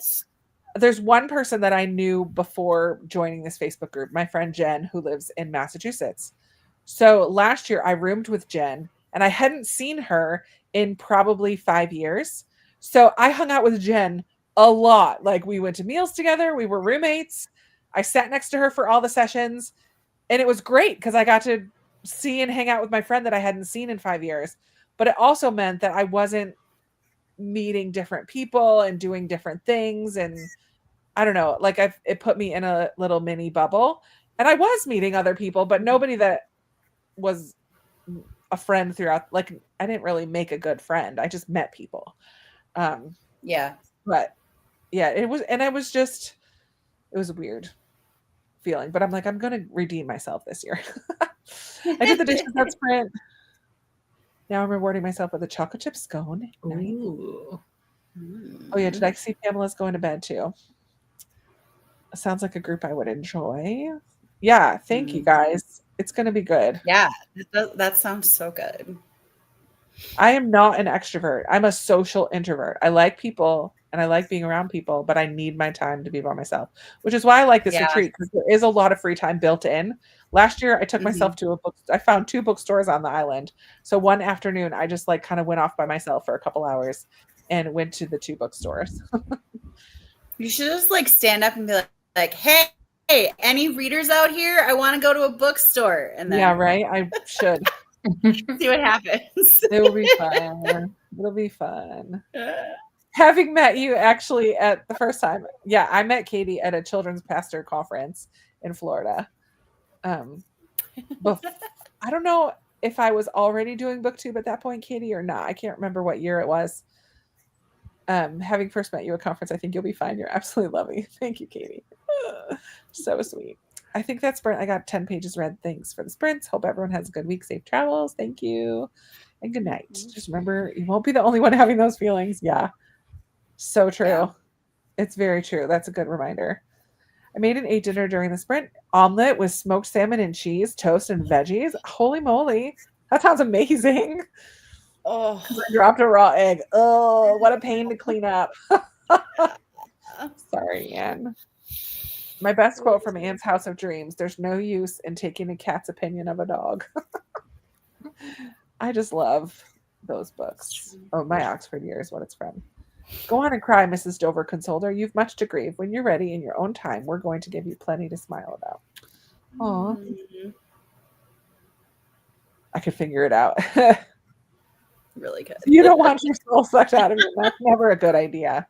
There's one person that I knew before joining this Facebook group, my friend Jen, who lives in Massachusetts. So last year I roomed with Jen and I hadn't seen her in probably 5 years. So I hung out with Jen a lot. Like we went to meals together. We were roommates. I sat next to her for all the sessions and it was great because I got to see and hang out with my friend that I hadn't seen in 5 years. But it also meant that I wasn't meeting different people and doing different things. And I don't know, like it put me in a little mini bubble and I was meeting other people, but nobody that was a friend throughout. Like I didn't really make a good friend. I just met people. Yeah. But yeah, it was a weird feeling, but I'm like, I'm going to redeem myself this year. I did the dishes at Sprint. Now I'm rewarding myself with a chocolate chip scone. Ooh. Oh yeah, did I see Pamela's going to bed too? Sounds like a group I would enjoy. Yeah, thank you guys. It's going to be good. Yeah, that sounds so good. I am not an extrovert. I'm a social introvert. I like people and I like being around people, but I need my time to be by myself, which is why I like this retreat because there is a lot of free time built in. Last year, I took myself to a book. I found 2 bookstores on the island. So one afternoon, I just like kind of went off by myself for a couple hours and went to the 2 bookstores. You should just like stand up and be like, hey, any readers out here? I want to go to a bookstore. And then yeah, right. I should see what happens. It will be fun. It'll be fun. Having met you actually at the first time. Yeah, I met Katie at a children's pastor conference in Florida. But I don't know if I was already doing booktube at that point, Katie, or not. I can't remember what year it was. Having first met you at conference, I think you'll be fine. You're absolutely lovely. Thank you, Katie. So sweet. I think that's sprint. I got 10 pages read. Thanks for the sprints. Hope everyone has a good week. Safe travels. Thank you. And good night. Just remember, you won't be the only one having those feelings. Yeah. So true. Yeah. It's very true. That's a good reminder. I made an 8 dinner during the sprint. Omelet with smoked salmon and cheese, toast and veggies. Holy moly. That sounds amazing. Oh, I dropped a raw egg. Oh, what a pain to clean up. Sorry, Anne. My best quote from Anne's House of Dreams: there's no use in taking a cat's opinion of a dog. I just love those books. Oh, My Oxford Year is what it's from. Go on and cry, Mrs. Dover consoled her. You've much to grieve. When you're ready in your own time, we're going to give you plenty to smile about. Aw. I could figure it out. really good. You don't want your soul sucked out of you. That's never a good idea.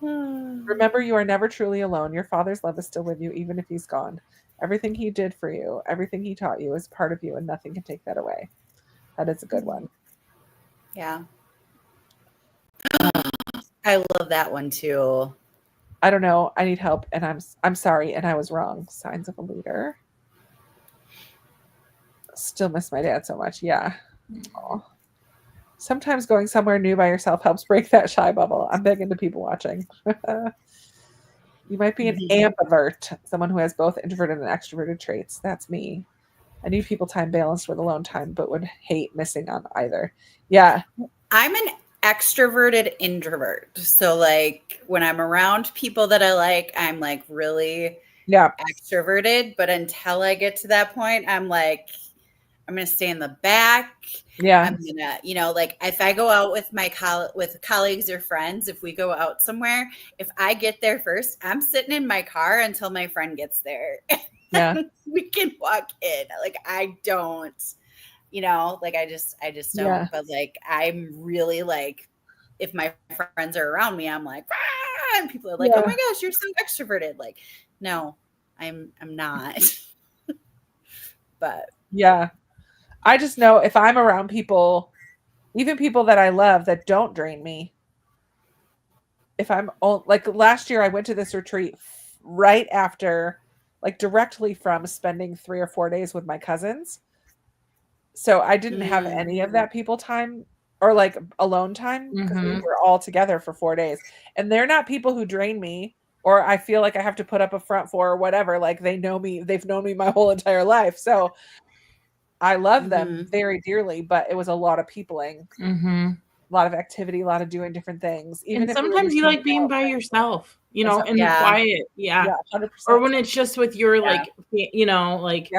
Remember, you are never truly alone. Your father's love is still with you, even if he's gone. Everything he did for you, everything he taught you is part of you, and nothing can take that away. That is a good one. Yeah. I love that one too. I don't know. I need help, and I'm sorry, and I was wrong. Signs of a leader. Still miss my dad so much. Yeah. Aww. Sometimes going somewhere new by yourself helps break that shy bubble. I'm big into people watching. You might be an ambivert, someone who has both introverted and extroverted traits. That's me. I need people time balanced with alone time, but would hate missing on either. Yeah. I'm an extroverted introvert. So like when I'm around people that I like, I'm like really extroverted. But until I get to that point, I'm like, I'm going to stay in the back. Yeah. I'm going to, like if I go out with my with colleagues or friends, if we go out somewhere, if I get there first, I'm sitting in my car until my friend gets there. Yeah. We can walk in. Like I don't, like I just don't. Yeah. But like I'm really like, if my friends are around me, I'm like, ah! And people are like, oh my gosh, you're so extroverted. Like, no, I'm not. But yeah. I just know if I'm around people, even people that I love that don't drain me, if I'm like last year, I went to this retreat right after, like directly from spending 3 or 4 days with my cousins. So I didn't have any of that people time or like alone time because we were all together for 4 days. And they're not people who drain me or I feel like I have to put up a front for or whatever. Like they know me, they've known me my whole entire life. So I love them very dearly, but it was a lot of peopling, a lot of activity, a lot of doing different things. Even and if sometimes you like being by yourself, in the quiet. Yeah. 100%. Or when it's just with your like, like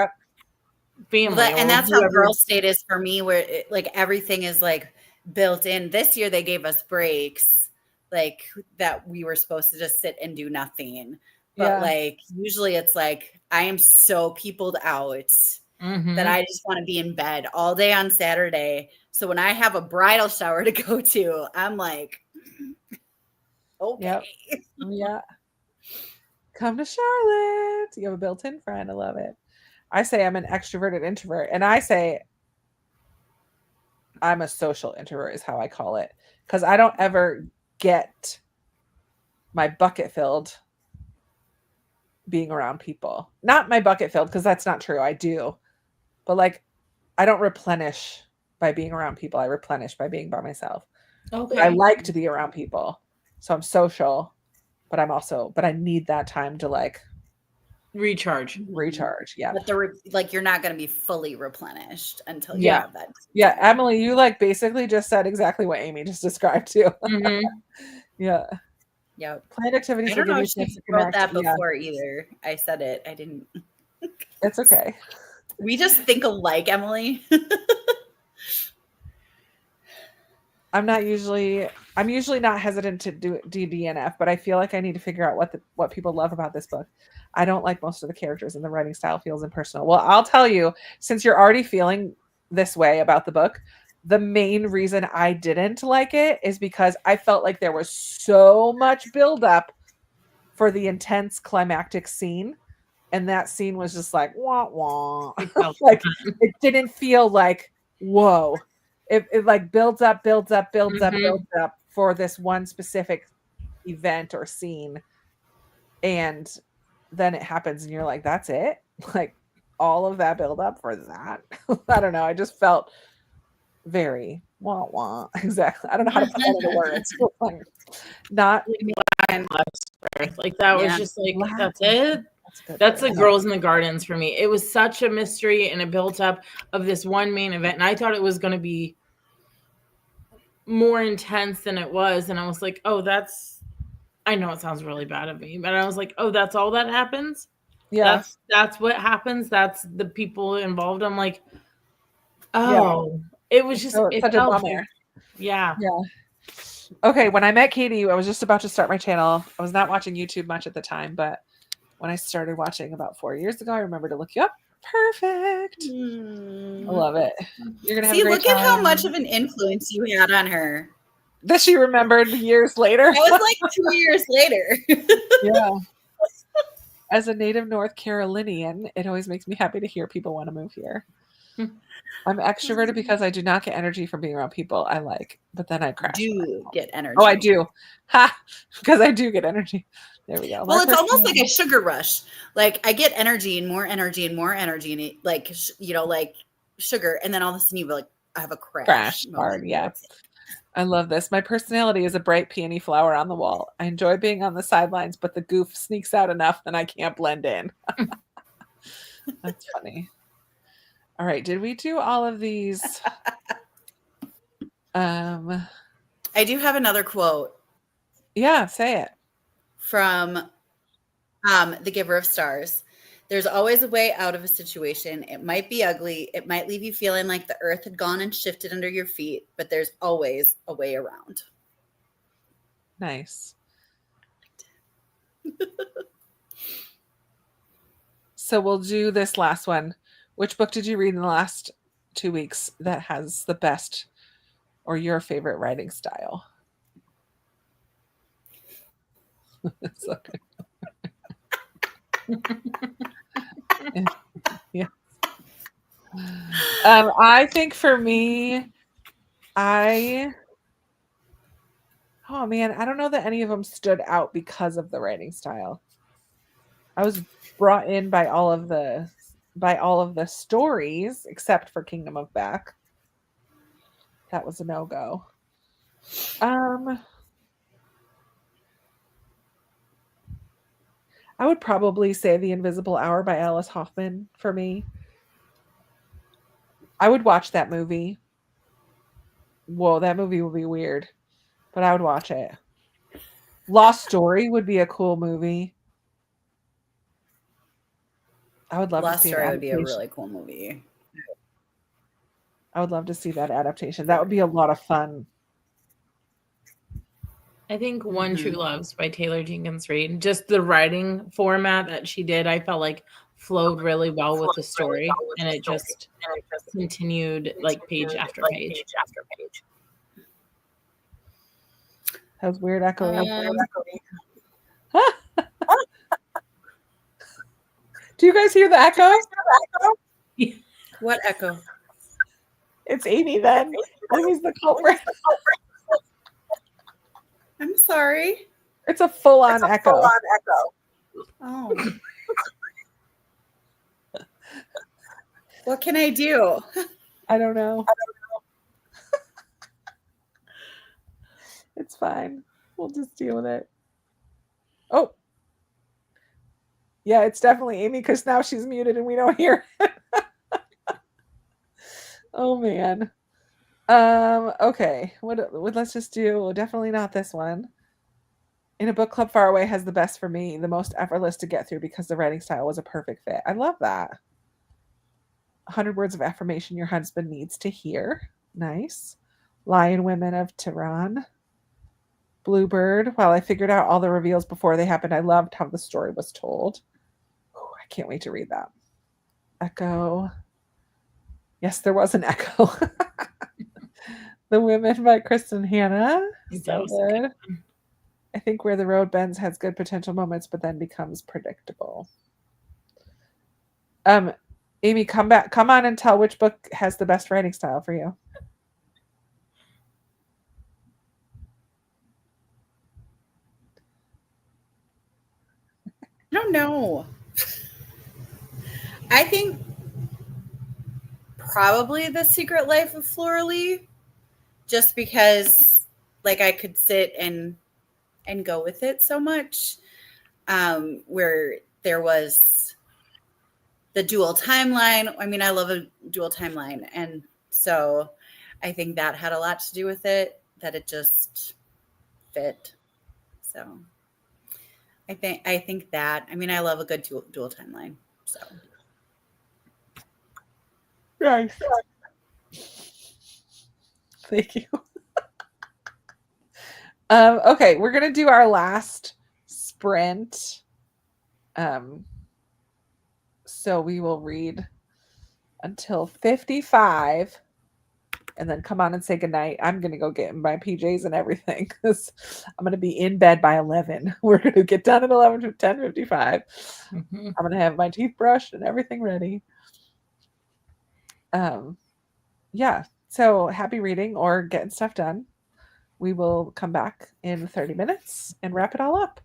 family. And that's how Girl State is for me, where like everything is like built in. This year they gave us breaks, like that we were supposed to just sit and do nothing. But like usually it's like I am so peopled out that I just want to be in bed all day on Saturday. So when I have a bridal shower to go to, I'm like, okay. Yeah. Come to Charlotte. You have a built-in friend. I love it. I say I'm an extroverted introvert, and I say I'm a social introvert is how I call it, because I don't ever get my bucket filled being around people. Not my bucket filled, because that's not true. I do. But like I don't replenish by being around people. I replenish by being by myself. Okay. I like to be around people. So I'm social, but I need that time to like recharge. Yeah. But you're not going to be fully replenished until you have that. Yeah. Emily, you like basically just said exactly what Amy just described too. Yeah. Yeah. Planned activities. I don't know if she wrote that before either. I said it. I didn't. It's okay. We just think alike, Emily. I'm usually not hesitant to do DNF, but I feel like I need to figure out what people love about this book. I don't like most of the characters and the writing style feels impersonal. Well, I'll tell you, since you're already feeling this way about the book, the main reason I didn't like it is because I felt like there was so much buildup for the intense climactic scene. And that scene was just like, wah, wah. Like, it didn't feel like, whoa. It like builds up for this one specific event or scene. And then it happens and you're like, that's it? Like all of that build up for that? I don't know. I just felt Very. Wah, wah. Exactly. I don't know how to put that into words. Not like that was Yeah. just like, Black. that's it. That's good. That's the Girls in the Gardens for me. It was such a mystery and it built up of this one main event. And I thought it was going to be more intense than it was. And I was like, oh, I know it sounds really bad of me, but I was like, oh, that's all that happens. Yeah. That's what happens. That's the people involved. I'm like, oh, it was just So, it such a felt bummer. yeah. Okay, when I met Katie, I was just about to start my channel. I was not watching YouTube much at the time, but when I started watching about 4 years ago, I remember to look you up. Perfect. I love it. You're gonna have a See, great look at how time. much of an influence you had on her. That she remembered years later. That was like 2 years later. Yeah. As a native North Carolinian, it always makes me happy to hear people want to move here. I'm extroverted because I do not get energy from being around people I like, but then I crash. Do get energy. Oh, I do. Ha! Because I do get energy. There we go. Well, it's almost like a sugar rush. Like I get energy and more energy and more energy, and like like sugar, and then all of a sudden you like I have a crash. Hard, yeah. I love this. My personality is a bright peony flower on the wall. I enjoy being on the sidelines, but the goof sneaks out enough and I can't blend in. That's funny. All right. Did we do all of these? I do have another quote. Yeah, say it. From The Giver of Stars. There's always a way out of a situation. It might be ugly. It might leave you feeling like the earth had gone and shifted under your feet, but there's always a way around. Nice. So we'll do this last one. Which book did you read in the last 2 weeks that has the best or your favorite writing style? Yeah. I think for me, oh man, I don't know that any of them stood out because of the writing style. I was brought in by all of the stories except for Kingdom of Back. That was a no-go. I would probably say The Invisible Hour by Alice Hoffman for me. I would watch that movie. Whoa, that movie would be weird, but I would watch it. Lost Story would be a cool movie. I would love to see Story would be a really cool movie. I would love to see that adaptation. That would be a lot of fun. I think One True Loves by Taylor Jenkins Reid, just the writing format that she did, I felt like flowed really well with the story, and it just continued like page after page. That was weird echoing. Do you guys hear the echo? What echo? It's Amy then. Amy's the culprit. I'm sorry. It's a full-on echo. Oh. What can I do? I don't know. It's fine. We'll just deal with it. Oh. Yeah, it's definitely Amy because now she's muted and we don't hear it. Oh man. Okay. What let's just do definitely not this one. In a Book Club Far Away has the best for me, the most effortless to get through because the writing style was a perfect fit. I love that. 100 words of affirmation your husband needs to hear. Nice. Lion Women of Tehran. Bluebird. While I figured out all the reveals before they happened, I loved how the story was told. Ooh, I can't wait to read that. Echo. Yes, there was an echo. The Women by Kristen Hanna. So good. I think Where the Road Bends has good potential moments, but then becomes predictable. Amy, come on and tell which book has the best writing style for you. I don't know. I think probably The Secret Life of Floralee, just because like I could sit and go with it so much. Where there was the dual timeline. I mean, I love a dual timeline, and so I think that had a lot to do with it, that it just fit. So I think that, I mean, I love a good dual timeline. So Nice. Thank you. Okay, we're gonna do our last sprint. So we will read until 55 and then come on and say goodnight. I'm gonna go get in my PJs and everything because I'm gonna be in bed by 11. We're gonna get done at 10:55. I'm gonna have my teeth brushed and everything ready. Yeah. So happy reading or getting stuff done. We will come back in 30 minutes and wrap it all up.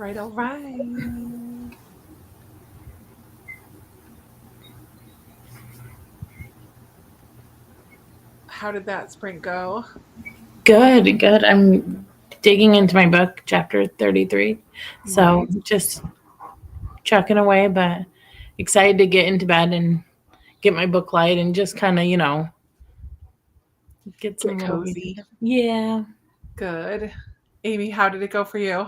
right, all right. How did that sprint go? Good. I'm digging into my book, chapter 33. So just chucking away, but excited to get into bed and get my book light and just kind of, get some cozy. Yeah. Good. Amy, how did it go for you?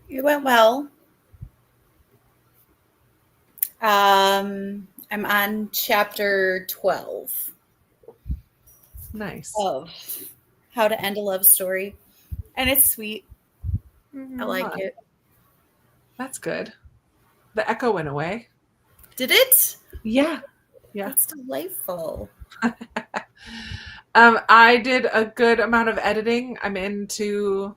It went well. I'm on chapter 12. Nice. Of How to End a Love Story. And it's sweet. I like it. That's good. The echo went away. Did it? Yeah. That's delightful. I did a good amount of editing. I'm into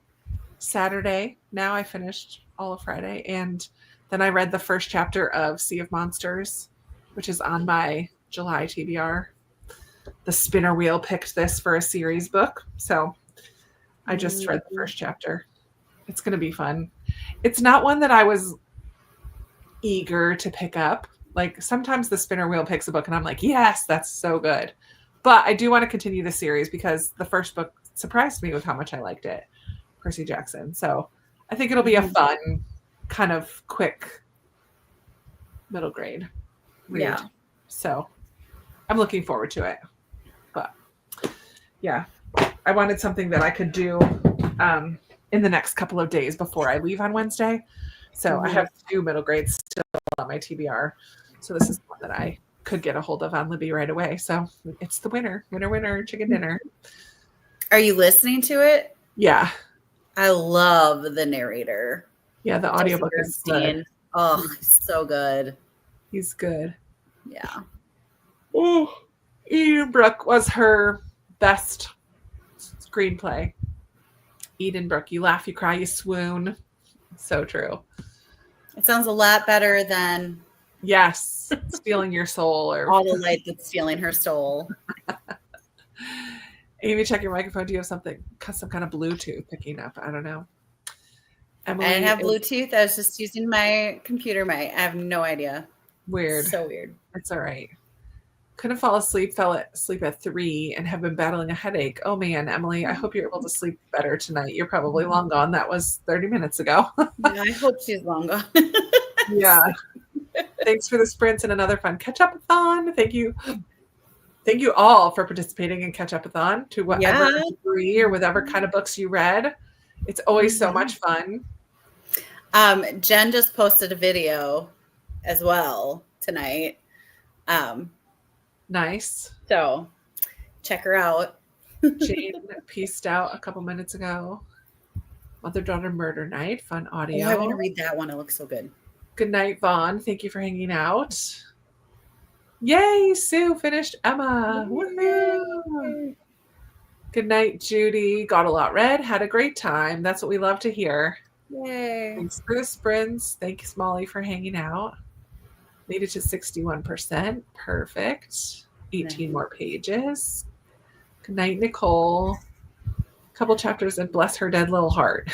Saturday. Now I finished all of Friday. And then I read the first chapter of Sea of Monsters, which is on my July TBR. The spinner wheel picked this for a series book. So I just read the first chapter. It's going to be fun. It's not one that I was eager to pick up. Like sometimes the spinner wheel picks a book and I'm like, yes, that's so good. But I do want to continue the series because the first book surprised me with how much I liked it. Percy Jackson. So I think it'll be a fun, kind of quick middle grade read. Yeah. So I'm looking forward to it. But yeah, I wanted something that I could do in the next couple of days before I leave on Wednesday. So I have 2 middle grades still on my TBR. So this is one that I could get a hold of on Libby right away. So it's the winner, chicken dinner. Are you listening to it? Yeah. I love the narrator. Yeah, the audiobook is good. Oh, so good. He's good. Yeah. Oh, Edenbrook was her best screenplay. Edenbrook, you laugh, you cry, you swoon. So true. It sounds a lot better than Yes, stealing your soul or All the Light That's Stealing Her Soul. Amy, check your microphone. Do you have some kind of Bluetooth picking up? I don't know. Emily, I didn't have Bluetooth. I was just using my computer mic. I have no idea. Weird. So weird. It's all right. Couldn't fall asleep. Fell asleep at 3 and have been battling a headache. Oh man, Emily, I hope you're able to sleep better tonight. You're probably long gone. That was 30 minutes ago. Yeah, I hope she's long gone. Yeah. Thanks for the sprints and another fun Ketchupathon. Thank you. Thank you all for participating in Ketchupathon to whatever degree or whatever kind of books you read. It's always so much fun. Jen just posted a video as well tonight. Nice. So check her out. Jane pieced out a couple minutes ago. Mother-daughter murder night. Fun audio. Oh, I want to read that one. It looks so good. Good night, Vaughn. Thank you for hanging out. Yay, Sue finished Emma. Woohoo. Good night, Judy. Got a lot read. Had a great time. That's what we love to hear. Yay. Thanks for the sprints. Thanks, Molly, for hanging out. Made it to 61%. Perfect. 18 more pages. Good night, Nicole. Couple chapters in Bless Her Dead Little Heart.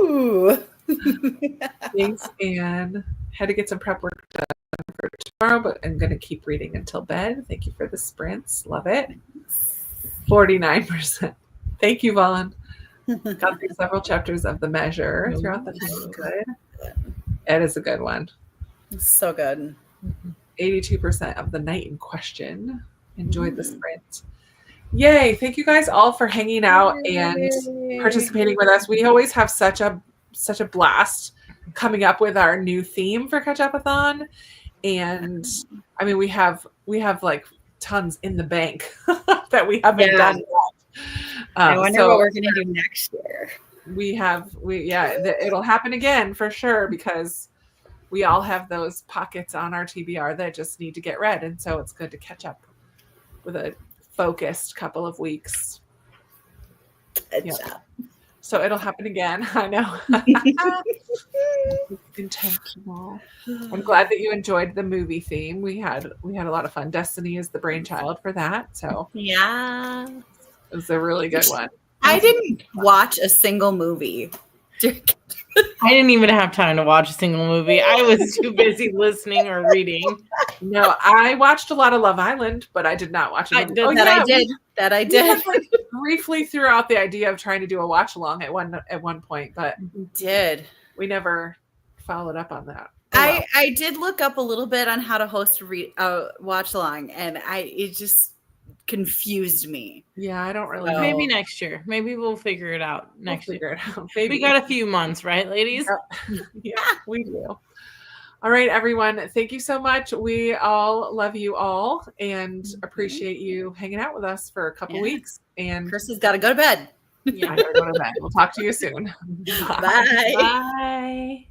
Ooh. Thanks, Anne. Had to get some prep work done for tomorrow, but I'm going to keep reading until bed. Thank you for the sprints. Love it. 49%. Thank you, Vaughn. Got through several chapters of The Measure throughout the night. Good. It is a good one. So good. 82% of the night in question. Enjoyed the sprint. Yay. Thank you guys all for hanging out and participating with us. We always have such a blast coming up with our new theme for Ketchupathon. And I mean, we have like tons in the bank that we haven't done yet. I wonder what we're going to do next year. It'll happen again for sure, because we all have those pockets on our TBR that just need to get read. And so it's good to catch up with a focused couple of weeks. So it'll happen again. I know. Intentional. I'm glad that you enjoyed the movie theme. We had a lot of fun. Destiny is the brainchild for that. So yeah, it was a really good one. I didn't watch a single movie. I didn't even have time to watch a single movie. I was too busy listening or reading. No, I watched a lot of Love Island, but I did not watch it. I did. Briefly threw out the idea of trying to do a watch along at one point, but we never followed up on that. I did look up a little bit on how to host a watch along, and it just confused me. Yeah, I don't really know. Maybe next year. Maybe we'll figure it out next year. Maybe. We got a few months, right, ladies? Yeah, we do. All right, everyone. Thank you so much. We all love you all and appreciate you hanging out with us for a couple weeks. And Krista's got to go to bed. Yeah, I gotta go to bed. We'll talk to you soon. Bye. Bye.